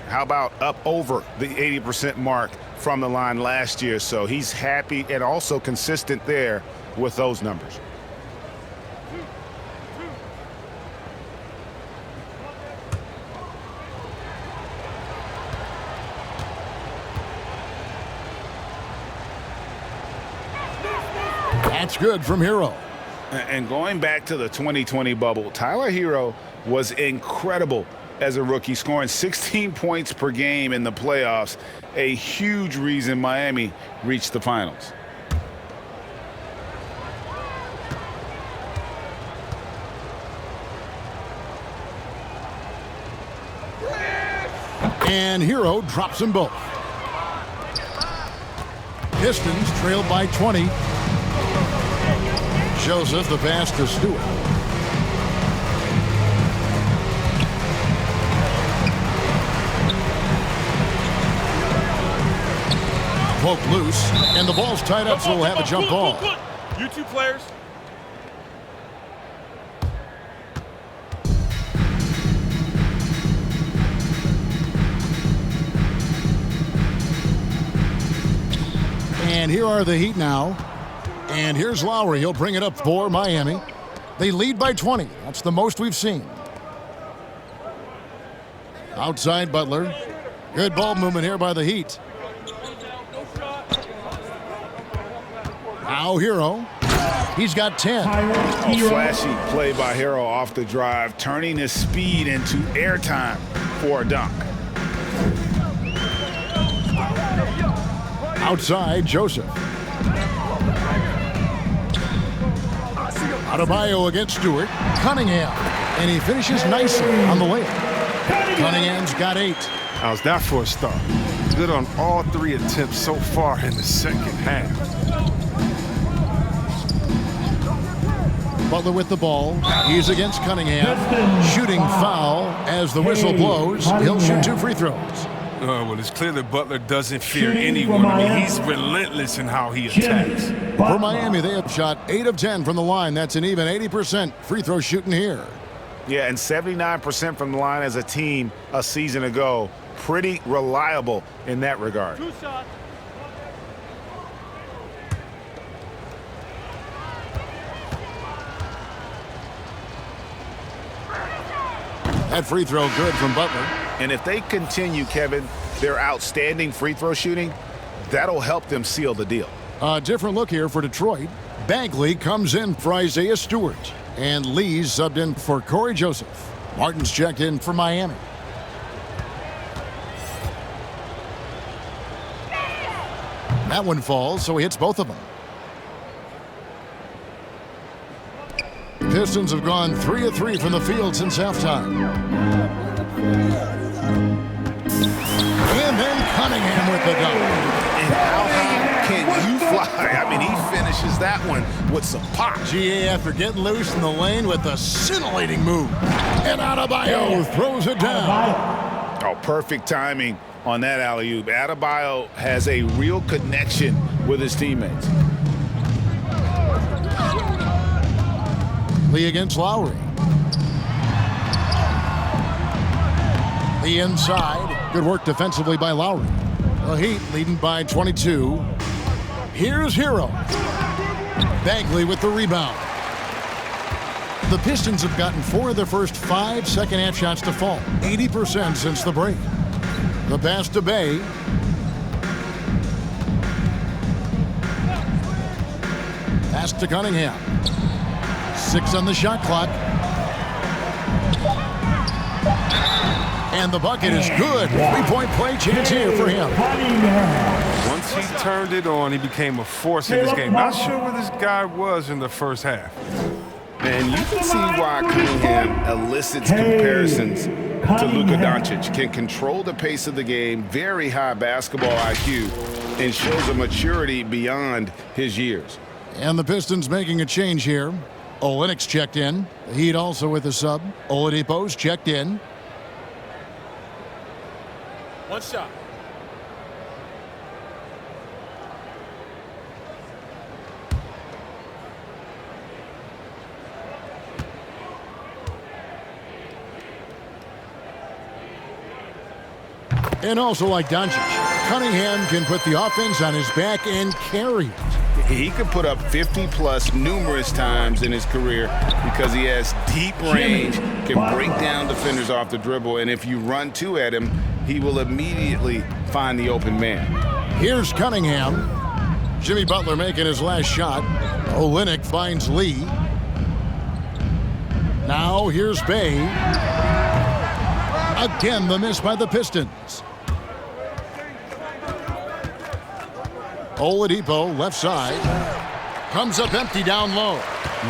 How about up over the 80% mark from the line last year? So he's happy and also consistent there with those numbers. That's good from Hero. And going back to the 2020 bubble, Tyler Hero was incredible as a rookie, scoring 16 points per game in the playoffs, a huge reason Miami reached the finals. And Hero drops them both. Pistons trailed by 20. Joseph the pass to Stewart. Poke loose, and the ball's tied up, so we'll have a jump ball. You 2 players. And here are the Heat now. And here's Lowry. He'll bring it up for Miami. They lead by 20. That's the most we've seen. Outside Butler. Good ball movement here by the Heat. Now Hero. He's got 10. Flashy play by Hero off the drive, turning his speed into airtime for a dunk. Outside, Joseph. Adebayo against Stewart. Cunningham. And he finishes nicely on the layup. Cunningham's got 8. How's that for a start? Good on all 3 attempts so far in the second half. Butler with the ball. He's against Cunningham. Shooting foul as the whistle blows. He'll shoot 2 free throws. Well, it's clear that Butler doesn't fear anyone. I mean, he's relentless in how he attacks. For Miami, they have shot 8 of 10 from the line. That's an even 80% free throw shooting here. Yeah, and 79% from the line as a team a season ago. Pretty reliable in that regard. 2 shots. That free throw good from Butler. And if they continue, Kevin, their outstanding free throw shooting, that'll help them seal the deal. A different look here for Detroit. Bagley comes in for Isaiah Stewart. And Lee's subbed in for Corey Joseph. Martin's checked in for Miami. That one falls, so he hits both of them. The Pistons have gone 3 of 3 from the field since halftime. And then Cunningham with the dunk. And how high can you fly? I mean, he finishes that one with some pop. GA after getting loose in the lane with a scintillating move. And Adebayo throws it down. Oh, perfect timing on that alley-oop. Adebayo has a real connection with his teammates. Lee against Lowry. The inside. Good work defensively by Lowry. The Heat leading by 22. Here's Hero. Bagley with the rebound. The Pistons have gotten 4 of their first 5 second-half shots to fall. 80% since the break. The pass to Bay. Pass to Cunningham. 6 on the shot clock. And the bucket is good. 3-point play chance here for him. Once he turned it on, he became a force in this game. Not sure where this guy was in the first half. And you can see why Cunningham elicits comparisons to Luka Doncic. Can control the pace of the game, very high basketball IQ, and shows a maturity beyond his years. And the Pistons making a change here. Olynyk's checked in. The Heat also with a sub. Oladipo's checked in. 1 shot. And also like Doncic, Cunningham can put the offense on his back and carry it. He could put up 50-plus numerous times in his career because he has deep range, can break down defenders off the dribble, and if you run 2 at him, he will immediately find the open man. Here's Cunningham. Jimmy Butler making his last shot. Olynyk finds Lee. Now here's Bay. Again, the miss by the Pistons. Oladipo, left side. Comes up empty down low.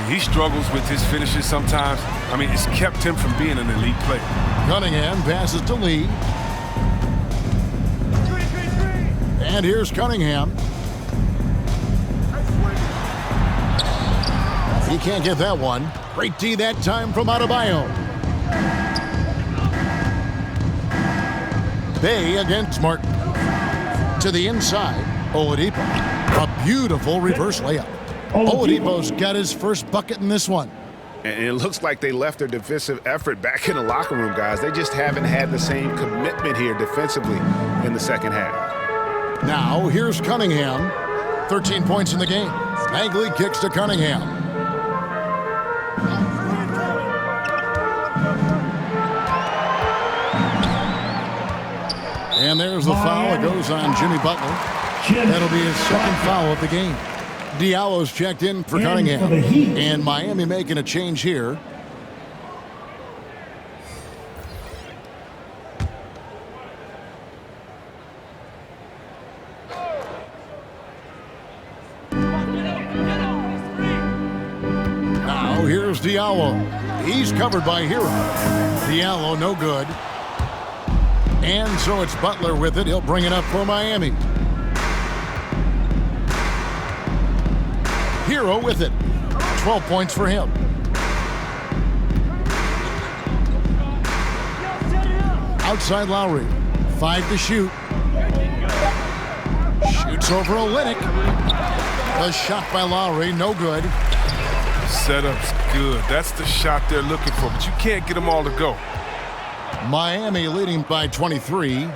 He struggles with his finishes sometimes. I mean, it's kept him from being an elite player. Cunningham passes to Lee. And here's Cunningham. He can't get that one. Great D that time from Adebayo. Bay against Martin. To the inside, Oladipo. A beautiful reverse layup. Oladipo's got his first bucket in this one. And it looks like they left their defensive effort back in the locker room, guys. They just haven't had the same commitment here defensively in the second half. Now, here's Cunningham. 13 points in the game. Bagley kicks to Cunningham. And there's the foul. It goes on Jimmy Butler. That'll be his second foul of the game. Diallo's checked in for Cunningham. And Miami making a change here. Now here's Diallo. He's covered by Hero. Diallo no good. And so it's Butler with it. He'll bring it up for Miami. Hero with it. 12 points for him. Outside Lowry. 5 to shoot. Shoots over Olynyk. A shot by Lowry, no good. Setup's good. That's the shot they're looking for, but you can't get them all to go. Miami leading by 23.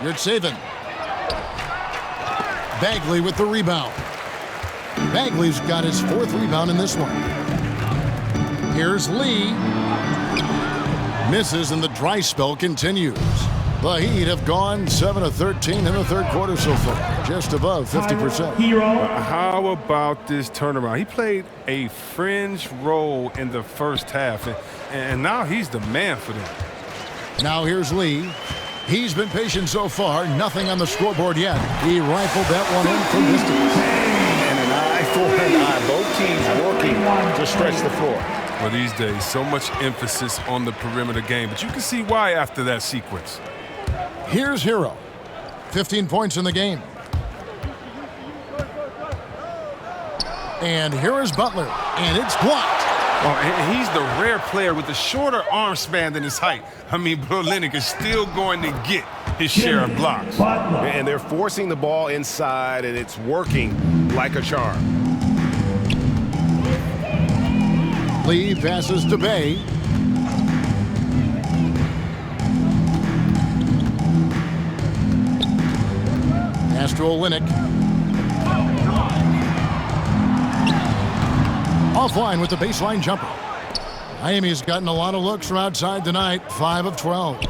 Yurtseven. Bagley with the rebound. Bagley's got his 4th rebound in this one. Here's Lee. Misses and the dry spell continues. The Heat have gone 7 of 13 in the 3rd quarter so far, just above 50%. How about this turnaround? He played a fringe role in the first half, and now he's the man for them. Now here's Lee. He's been patient so far. Nothing on the scoreboard yet. He rifled that one in from distance. And an eye for an eye. Both teams working to stretch the floor. Well, these days, so much emphasis on the perimeter game, but you can see why after that sequence. Here's Hero. 15 points in the game. And here is Butler. And it's blocked. Oh, and he's the rare player with a shorter arm span than his height. I mean, Olynyk is still going to get his share of blocks. And they're forcing the ball inside, and it's working like a charm. Lee passes to Bay. Pass to Olynyk. Offline with the baseline jumper. Miami's gotten a lot of looks from outside tonight. 5 of 12.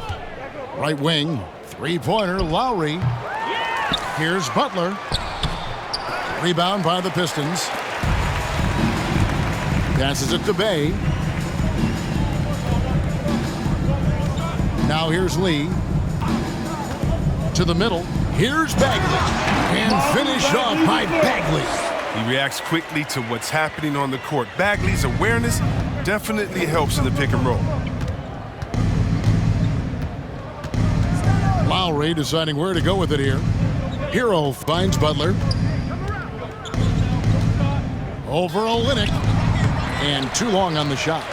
Right wing, 3-pointer, Lowry. Here's Butler. Rebound by the Pistons. Passes it to Bay. Now here's Lee. To the middle. Here's Bagley. And finished off by Bagley. He reacts quickly to what's happening on the court. Bagley's awareness definitely helps in the pick and roll. Lowry deciding where to go with it here. Hero finds Butler. Over Olynyk. And too long on the shot.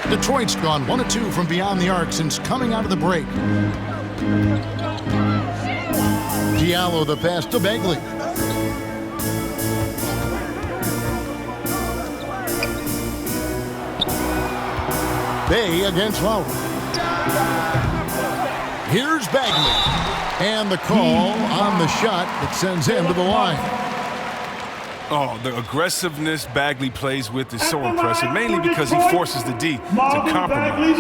Detroit's gone 1 of 2 from beyond the arc since coming out of the break. Diallo the pass to Bagley. Bay against Lowry. Here's Bagley. And the call on the shot that sends him to the line. Oh, the aggressiveness Bagley plays with is so impressive, mainly because he forces the D to compromise.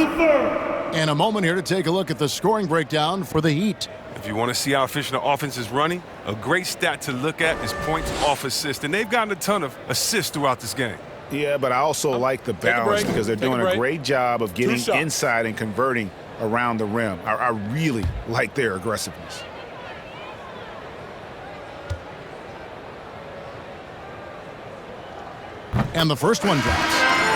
And a moment here to take a look at the scoring breakdown for the Heat. If you want to see how efficient the offense is running, a great stat to look at is points off assist. And they've gotten a ton of assists throughout this game. Yeah, but I also like the balance because they're doing a great job of getting inside and converting around the rim. I really like their aggressiveness. And the first one drops.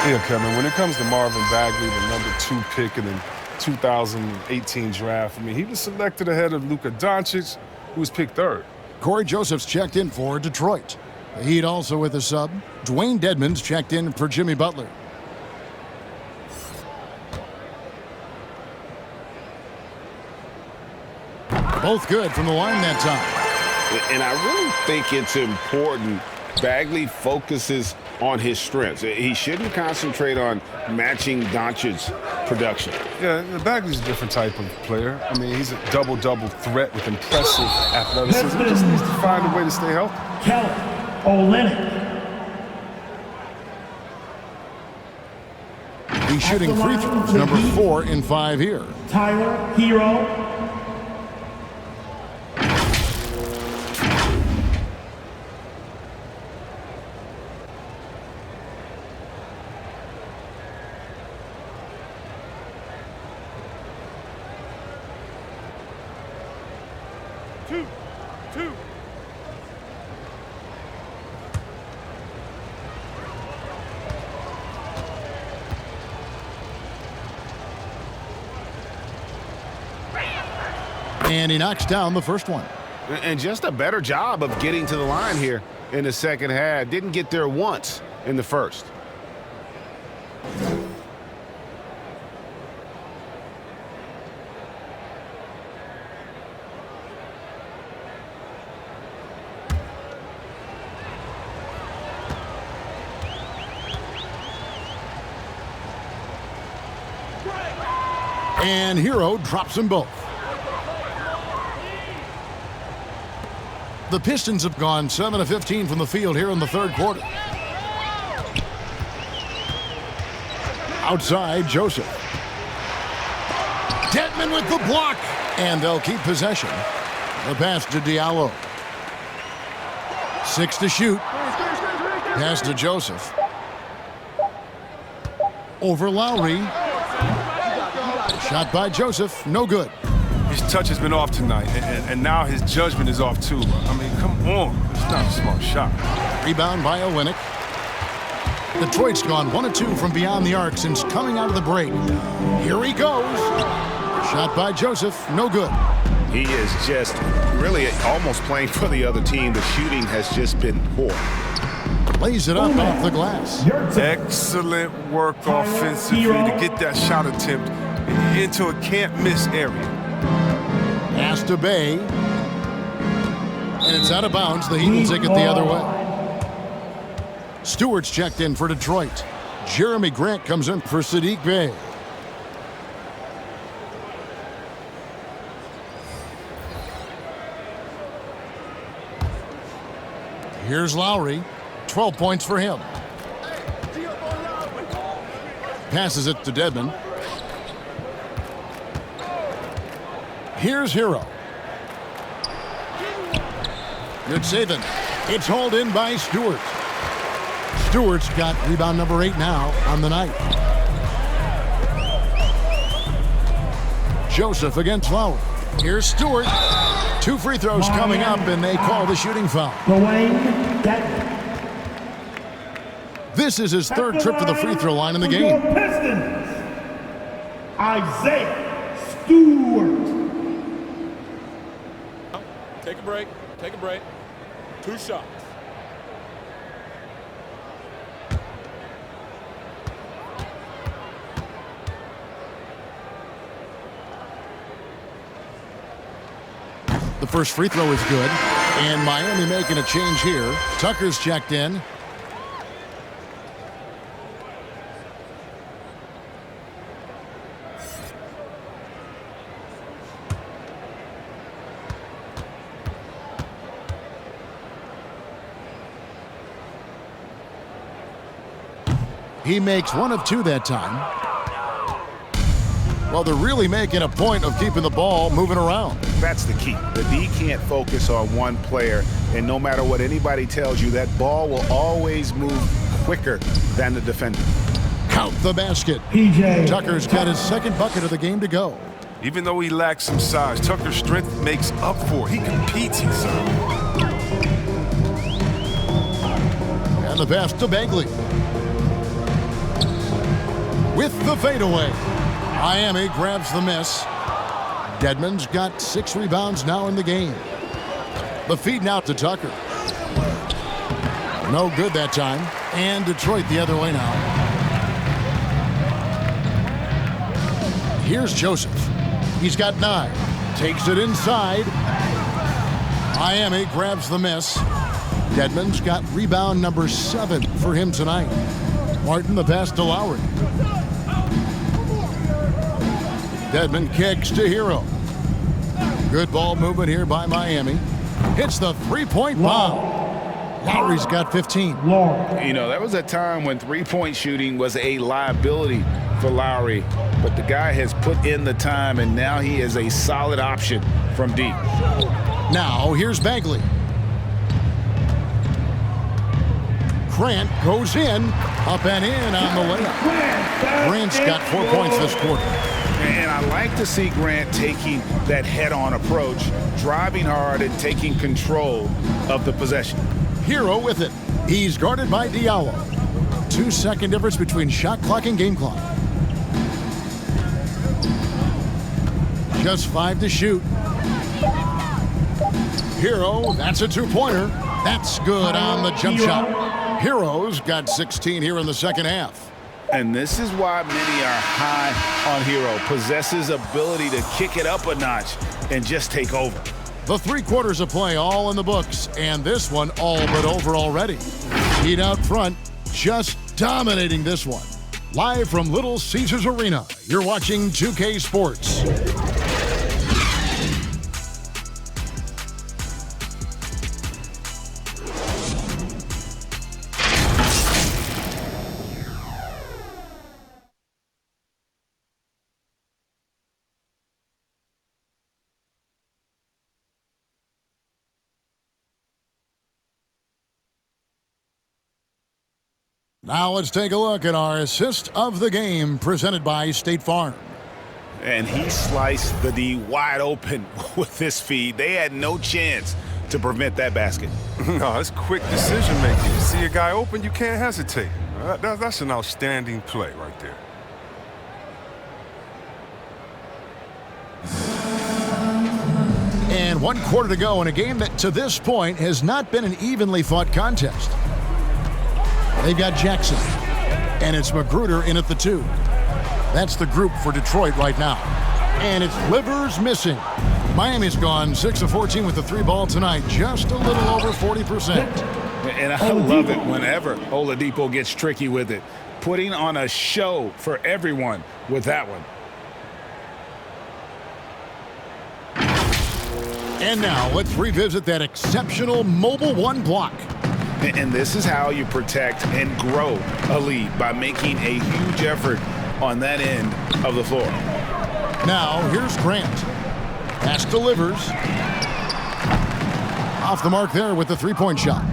Yeah, Kevin, when it comes to Marvin Bagley, the #2 pick in the 2018 draft, I mean, he was selected ahead of Luka Doncic, who was picked 3rd. Corey Joseph's checked in for Detroit. The Heat also with a sub. Dwayne Dedmon's checked in for Jimmy Butler. Both good from the line that time. And I really think it's important Bagley focuses on his strengths. He shouldn't concentrate on matching Doncic's production. Yeah, Bagley's a different type of player. I mean, he's a double-double threat with impressive athleticism. He just needs to find a way to stay healthy. Kelly Olynyk. He's shooting free throws, number 4 in 5 here. Tyler Hero. Two. And he knocks down the first one. And just a better job of getting to the line here in the second half. Didn't get there once in the first. And Hero drops them both. The Pistons have gone 7 of 15 from the field here in the third quarter. Outside, Joseph. Detman with the block. And they'll keep possession. The pass to Diallo. 6 to shoot. Pass to Joseph. Over Lowry. Shot by Joseph. No good. His touch has been off tonight, and now his judgment is off too. I mean, come on. It's not a smart shot. Rebound by Olynyk. Detroit's gone 1 of 2 from beyond the arc since coming out of the break. Here he goes. Shot by Joseph. No good. He is just really almost playing for the other team. The shooting has just been poor. Lays it up off the glass. Excellent work offensively to get that shot attempt into a can't-miss area. Pass to Bay. And it's out of bounds. The Heat will take it the other way. Stewart's checked in for Detroit. Jeremy Grant comes in for Saddiq Bey. Here's Lowry. 12 points for him. Passes it to Dedmon. Here's Hero. Good saving. It's hauled in by Stewart. Stewart's got rebound number 8 now on the night. Joseph against Lowry. Here's Stewart. 2 free throws coming up, and they call the shooting foul. This is his third trip to the free throw line in the game. Pistons, Isaiah Stewart. Take a break. Take a break. 2 shots. The first free throw is good. And Miami making a change here. Tucker's checked in. He makes 1 of 2 that time. Well, they're really making a point of keeping the ball moving around. That's the key. The D can't focus on one player, and no matter what anybody tells you, that ball will always move quicker than the defender. Count the basket. Tucker's got his second bucket of the game to go. Even though he lacks some size, Tucker's strength makes up for it. He competes inside. And the pass to Bagley. With the fadeaway. Miami grabs the miss. Dedmon's got 6 rebounds now in the game. The feed now to Tucker. No good that time. And Detroit the other way now. Here's Joseph. He's got 9. Takes it inside. Miami grabs the miss. Dedmon's got rebound number 7 for him tonight. Martin the pass to Lowry. Dedmon kicks to Hero. Good ball movement here by Miami. Hits the three-point bomb. Lowry's got 15. You know, that was a time when three-point shooting was a liability for Lowry, but the guy has put in the time, and now he is a solid option from deep. Now, here's Bagley. Grant goes in, up and in on the layup. Grant's got 4 points this quarter. And I like to see Grant taking that head-on approach, driving hard and taking control of the possession. Hero with it. He's guarded by Diallo. 2-second difference between shot clock and game clock. Just 5 to shoot. Hero, that's a two-pointer. That's good on the jump shot. Hero's got 16 here in the second half. And this is why many are high on Hero. Possesses ability to kick it up a notch and just take over. The 3 quarters of play all in the books, and this one all but over already. Heat out front, just dominating this one. Live from Little Caesars Arena, you're watching 2K Sports. Now let's take a look at our assist of the game presented by State Farm. And he sliced the D wide open with this feed. They had no chance to prevent that basket. No, it's quick decision making. You see a guy open, you can't hesitate. That's an outstanding play right there. And 1 quarter to go in a game that to this point has not been an evenly fought contest. They've got Jackson, and it's Magruder in at the 2. That's the group for Detroit right now. And it's Livers missing. Miami's gone 6 of 14 with the 3 ball tonight, just a little over 40%. And I love it whenever Oladipo gets tricky with it, putting on a show for everyone with that one. And now let's revisit that exceptional mobile 1 block. And this is how you protect and grow a lead, by making a huge effort on that end of the floor. Now, here's Grant. Pass delivers. Off the mark there with the 3-point shot.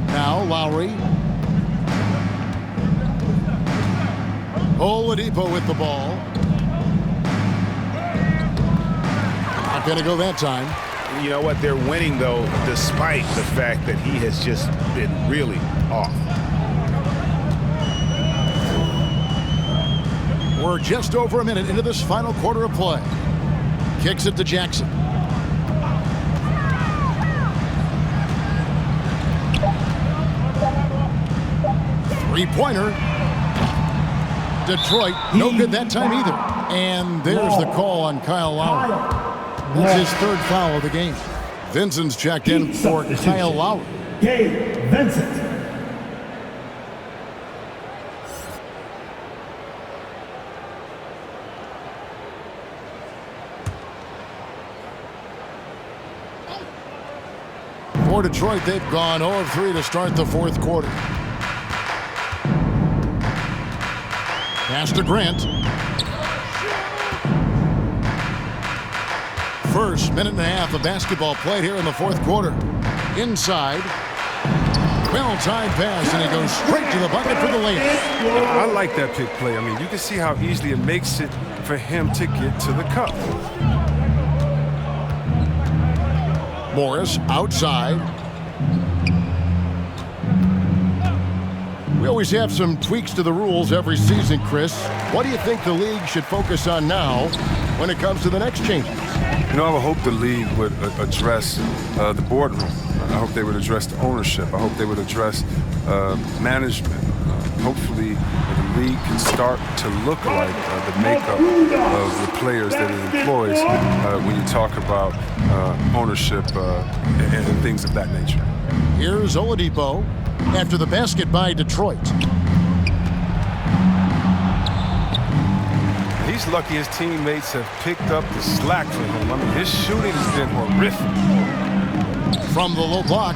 Now, Lowry. Oladipo with the ball. Not going to go that time. You know what? They're winning, though, despite the fact that he has just been really off. We're just over a minute into this final quarter of play. Kicks it to Jackson. Three-pointer. Detroit, no good that time either. And there's the call on Kyle Lowry. That's his 3rd foul of the game. Vincent's checked in for Kyle Lowry. Gabe Vincent. For Detroit, they've gone 0 of 3 to start the 4th quarter. Pass to Grant. First minute and a half of basketball played here in the 4th quarter. Inside. Well-timed pass, and he goes straight to the bucket for the layup. I like that pick play. I mean, you can see how easily it makes it for him to get to the cup. Morris outside. We always have some tweaks to the rules every season, Chris. What do you think the league should focus on now when it comes to the next changes? You know, I would hope the league would address the boardroom. I hope they would address the ownership. I hope they would address management. Hopefully, the league can start to look like the makeup of the players that it employs when you talk about ownership and things of that nature. Here's Oladipo after the basket by Detroit. He's lucky his teammates have picked up the slack for him. I mean, his shooting has been horrific. From the low block,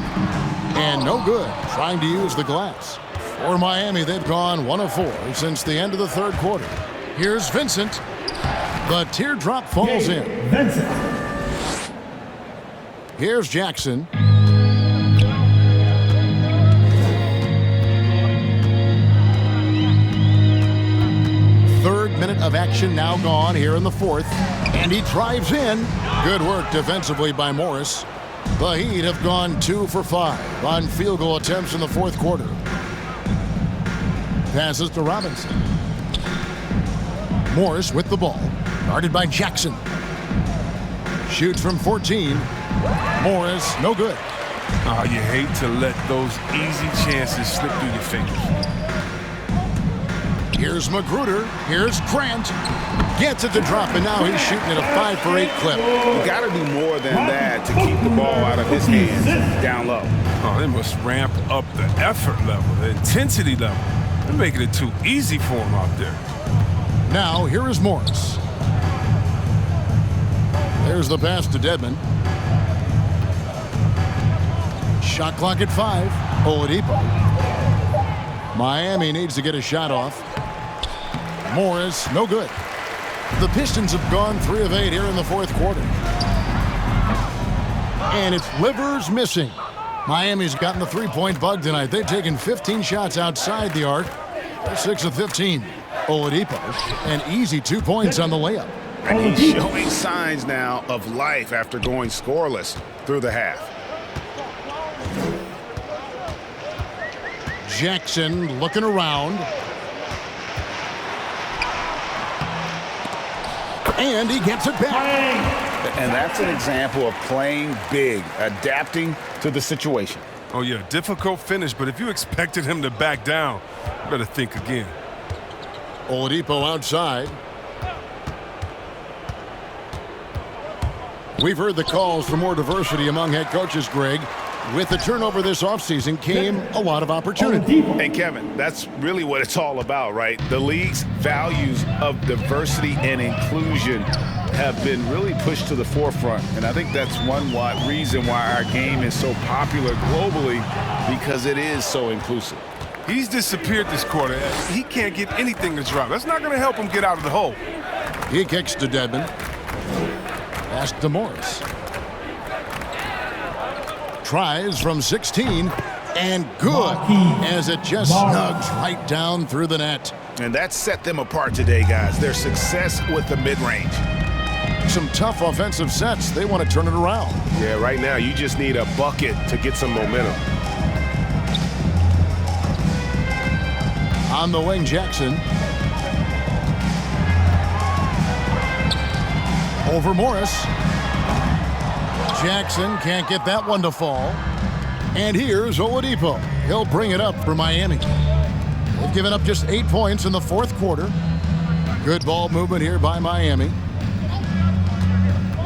and no good, trying to use the glass. For Miami, they've gone 1 of 4 since the end of the 3rd quarter. Here's Vincent. The teardrop falls in. Vincent. Here's Jackson. minute of action now gone here in the fourth. And he drives in. Good work defensively by Morris. The Heat have gone 2 for 5 on field goal attempts in the fourth quarter. Passes to Robinson. Morris with the ball. Guarded by Jackson. Shoots from 14. Morris, no good. Oh, you hate to let those easy chances slip through your fingers. Here's Magruder. Here's Grant. Gets it to drop, and now he's shooting at a 5 for 8 clip. You got to do more than that to keep the ball out of his hands down low. Oh, they must ramp up the effort level, the intensity level. They're making it too easy for him out there. Now, here is Morris. There's the pass to Dedmon. Shot clock at 5. Oladipo. Miami needs to get a shot off. Morris, no good. The Pistons have gone 3 of 8 here in the fourth quarter. And it's Livers missing. Miami's gotten the three-point bug tonight. They've taken 15 shots outside the arc. They're 6 of 15. Oladipo, an easy 2 points on the layup. And he's showing signs now of life after going scoreless through the half. Jackson looking around. And he gets it back. And that's an example of playing big, adapting to the situation. Oh, yeah, difficult finish, but if you expected him to back down, you better think again. Oladipo outside. We've heard the calls for more diversity among head coaches, Greg. With the turnover this offseason came a lot of opportunity. And Kevin, that's really what it's all about, right? The league's values of diversity and inclusion have been really pushed to the forefront. And I think that's one reason why our game is so popular globally, because it is so inclusive. He's disappeared this quarter. He can't get anything to drop. That's not going to help him get out of the hole. He kicks to Dedmon. Pass to Morris. Tries from 16, and good, as it just snugs right down through the net. And that set them apart today, guys. Their success with the mid-range. Some tough offensive sets. They want to turn it around. Yeah, right now you just need a bucket to get some momentum. On the wing, Jackson. Over Morris. Jackson can't get that one to fall. And here's Oladipo. He'll bring it up for Miami. They've given up just 8 points in the fourth quarter. Good ball movement here by Miami.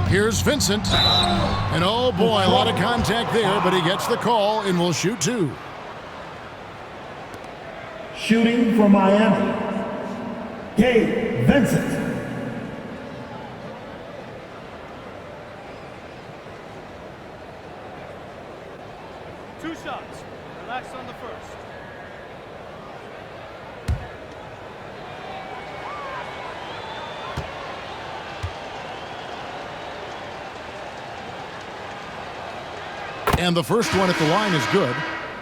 Here's Vincent. And oh boy, a lot of contact there, but he gets the call and will shoot 2. Shooting for Miami, Gabe Vincent. Two shots. Relax on the first. And the first one at the line is good.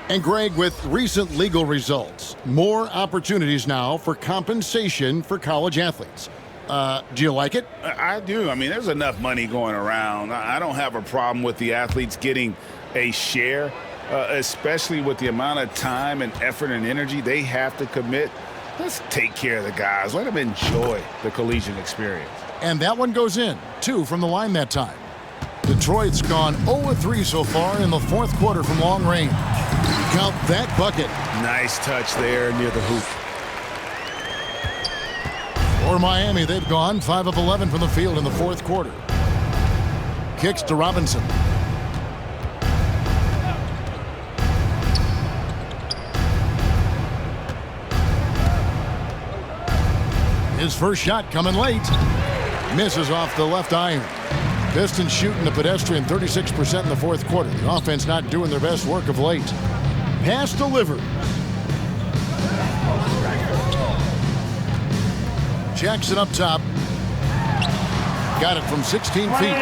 And Greg, with recent legal results, more opportunities now for compensation for college athletes. Do you like it? I do. I mean, there's enough money going around. I don't have a problem with the athletes getting a share, especially with the amount of time and effort and energy they have to commit. Let's take care of the guys. Let them enjoy the collegiate experience. And that one goes in. 2 from the line that time. Detroit's gone 0-3 so far in the fourth quarter from long range. Count that bucket. Nice touch there near the hoop. For Miami, they've gone 5 of 11 from the field in the fourth quarter. Kicks to Robinson. His first shot coming late. Misses off the left iron. Pistons shooting a pedestrian 36% in the fourth quarter. The offense not doing their best work of late. Pass delivered. Jackson up top. Got it from 16 feet.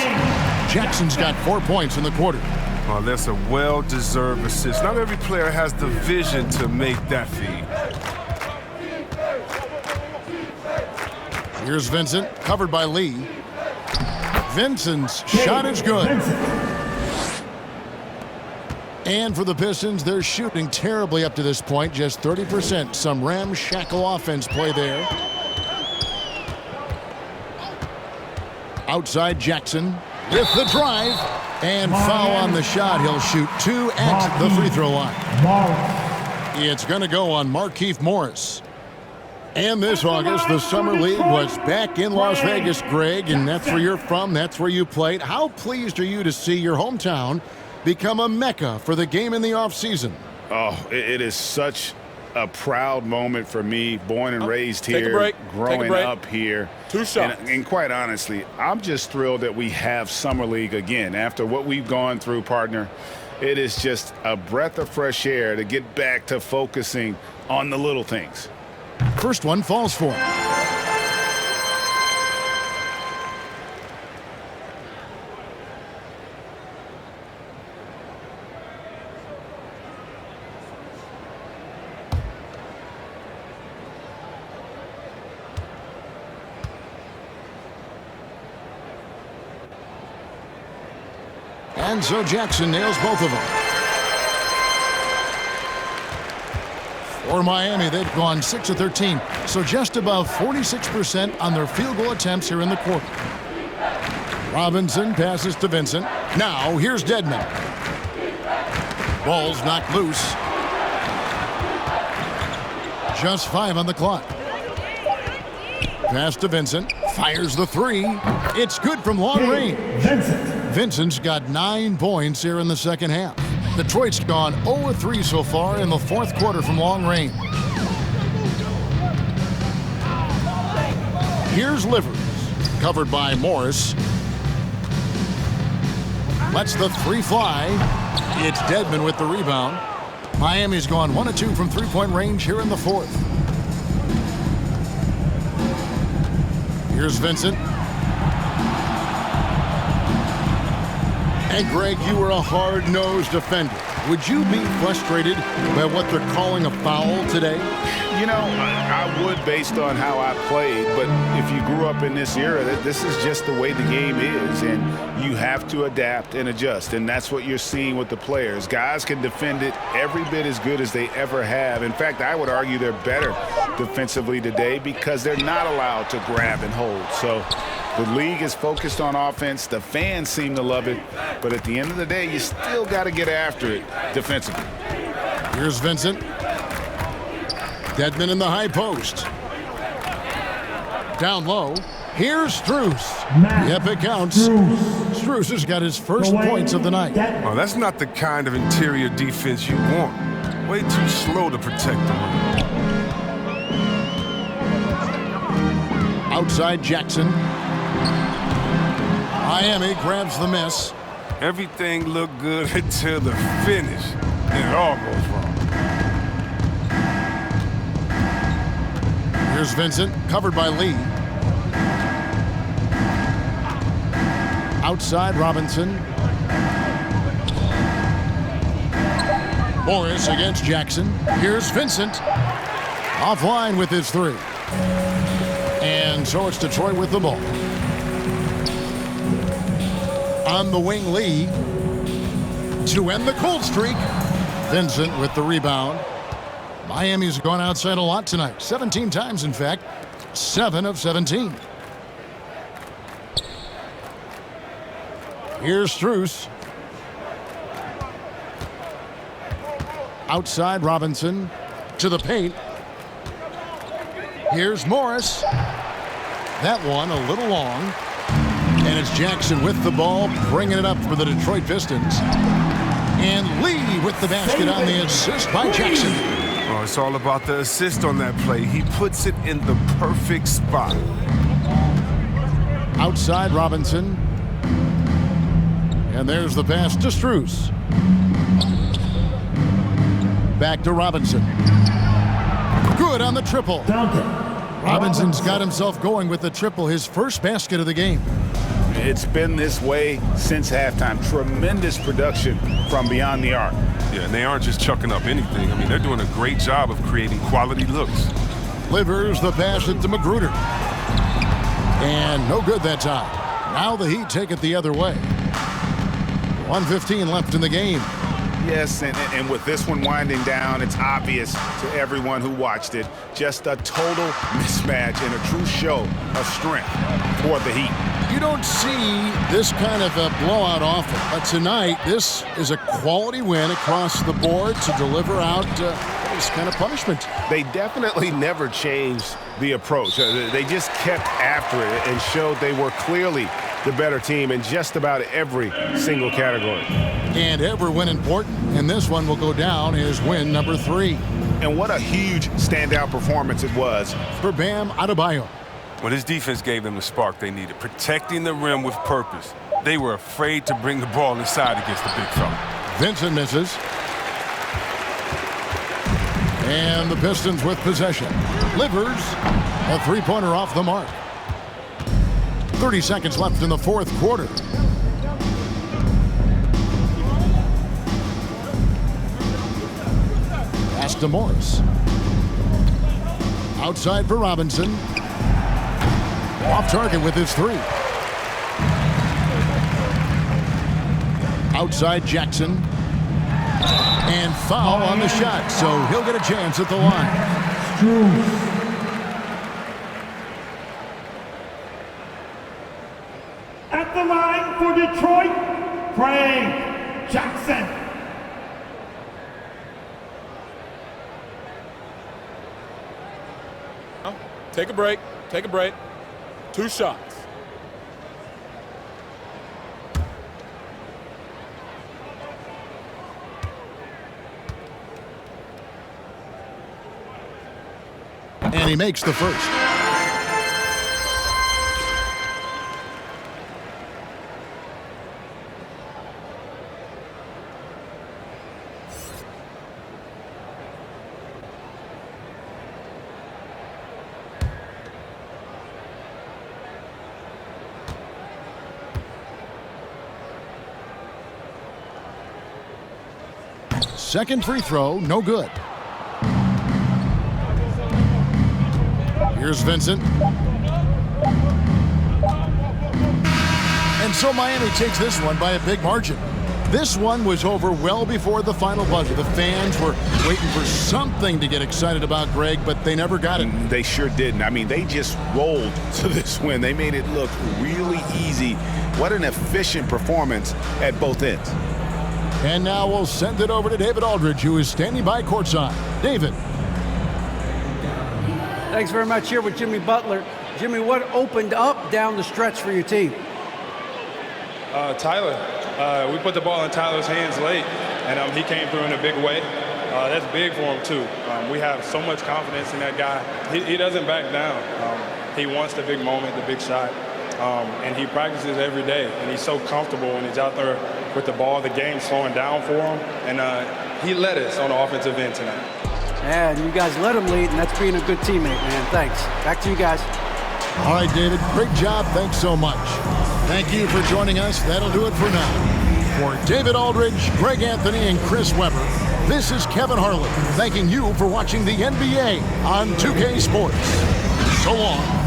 Jackson's got 4 points in the quarter. Oh, that's a well-deserved assist. Not every player has the vision to make that feed. Here's Vincent, covered by Lee. Vincent's shot is good. And for the Pistons, they're shooting terribly up to this point, just 30%. Some ramshackle offense play there. Outside Jackson with the drive. And foul on the shot. He'll shoot 2 at the free throw line. It's going to go on Markieff Morris. And this August, the Summer League was back in Las Vegas, Greg, and that's where you're from. That's where you played. How pleased are you to see your hometown become a mecca for the game in the offseason? Oh, it is such a proud moment for me, born and raised here, growing up here. 2 shots. And quite honestly, I'm just thrilled that we have Summer League again. After what we've gone through, partner, it is just a breath of fresh air to get back to focusing on the little things. First one falls for him. And so Jackson nails both of them. For Miami, they've gone 6 of 13, so just above 46% on their field goal attempts here in the quarter. Robinson passes to Vincent. Now here's Dedmon. Ball's knocked loose. Just 5 on the clock. Pass to Vincent. Fires the 3. It's good from long range. Vincent's got 9 points here in the second half. Detroit's gone 0-3 so far in the fourth quarter from long range. Here's Livers, covered by Morris. Lets the 3 fly. It's Dedmon with the rebound. Miami's gone 1 of 2 from three-point range here in the fourth. Here's Vincent. And Greg, you were a hard-nosed defender. Would you be frustrated by what they're calling a foul today? You know, I would based on how I played, but if you grew up in this era, this is just the way the game is, and you have to adapt and adjust, and that's what you're seeing with the players. Guys can defend it every bit as good as they ever have. In fact, I would argue they're better defensively today because they're not allowed to grab and hold. So the league is focused on offense. The fans seem to love it, but at the end of the day, you still got to get after it defensively. Here's Vincent. Dedmon in the high post. Down low. Here's Strus. Yep, it counts. Strus has got his first points of the night. Oh, that's not the kind of interior defense you want. Way too slow to protect the rim. Outside Jackson. Miami grabs the miss. Everything looked good until the finish, and it all goes wrong. Here's Vincent, covered by Lee. Outside Robinson. Morris against Jackson. Here's Vincent. Offline with his 3. And so it's Detroit with the ball. On the wing, Lee. To end the cold streak. Vincent with the rebound. Miami's gone outside a lot tonight. 17 times, in fact. 7 of 17. Here's Strus. Outside Robinson. To the paint. Here's Morris. That one a little long. And it's Jackson with the ball, bringing it up for the Detroit Pistons. And Lee with the basket on the assist by Jackson. Oh, it's all about the assist on that play. He puts it in the perfect spot. Outside Robinson. And there's the pass to Strus. Back to Robinson. Good on the triple. Robinson's got himself going with the triple, his first basket of the game. It's been this way since halftime. Tremendous production from beyond the arc. Yeah, and they aren't just chucking up anything. I mean, they're doing a great job of creating quality looks. Livers the pass it to Magruder. And no good that time. Now the Heat take it the other way. 1:15 left in the game. Yes, and with this one winding down, it's obvious to everyone who watched it. Just a total mismatch and a true show of strength for the Heat. You don't see this kind of a blowout often, but tonight this is a quality win across the board to deliver out this kind of punishment. They definitely never changed the approach. They just kept after it and showed they were clearly the better team in just about every single category. And every win important, and this one will go down as win number 3. And what a huge standout performance it was for Bam Adebayo. Well, this defense gave them the spark they needed, protecting the rim with purpose. They were afraid to bring the ball inside against the big fella. Vincent misses. And the Pistons with possession. Livers, a three-pointer off the mark. 30 seconds left in the fourth quarter. Pass to Morris. Outside for Robinson. Off target with his 3. Outside Jackson. And foul on the shot, so he'll get a chance at the line. At the line for Detroit, Frank Jackson. Take a break. Take a break. 2 shots. And he makes the first. Second free throw, no good. Here's Vincent. And so Miami takes this one by a big margin. This one was over well before the final buzzer. The fans were waiting for something to get excited about, Greg, but they never got it. They sure didn't. I mean, they just rolled to this win. They made it look really easy. What an efficient performance at both ends. And now we'll send it over to David Aldridge, who is standing by courtside. David. Thanks very much. Here with Jimmy Butler. Jimmy, what opened up down the stretch for your team? Tyler. We put the ball in Tyler's hands late, and he came through in a big way. That's big for him, too. We have so much confidence in that guy. He doesn't back down. He wants the big moment, the big shot, and he practices every day, and he's so comfortable when he's out there with the ball. The game's slowing down for him, and he led us on the offensive end tonight. Yeah, and you guys let him lead, and that's being a good teammate, man. Thanks. Back to you guys. All right, David, great job. Thanks so much. Thank you for joining us. That'll do it for now. For David Aldridge, Greg Anthony, and Chris Webber, this is Kevin Harlan thanking you for watching the NBA on 2K Sports. So long.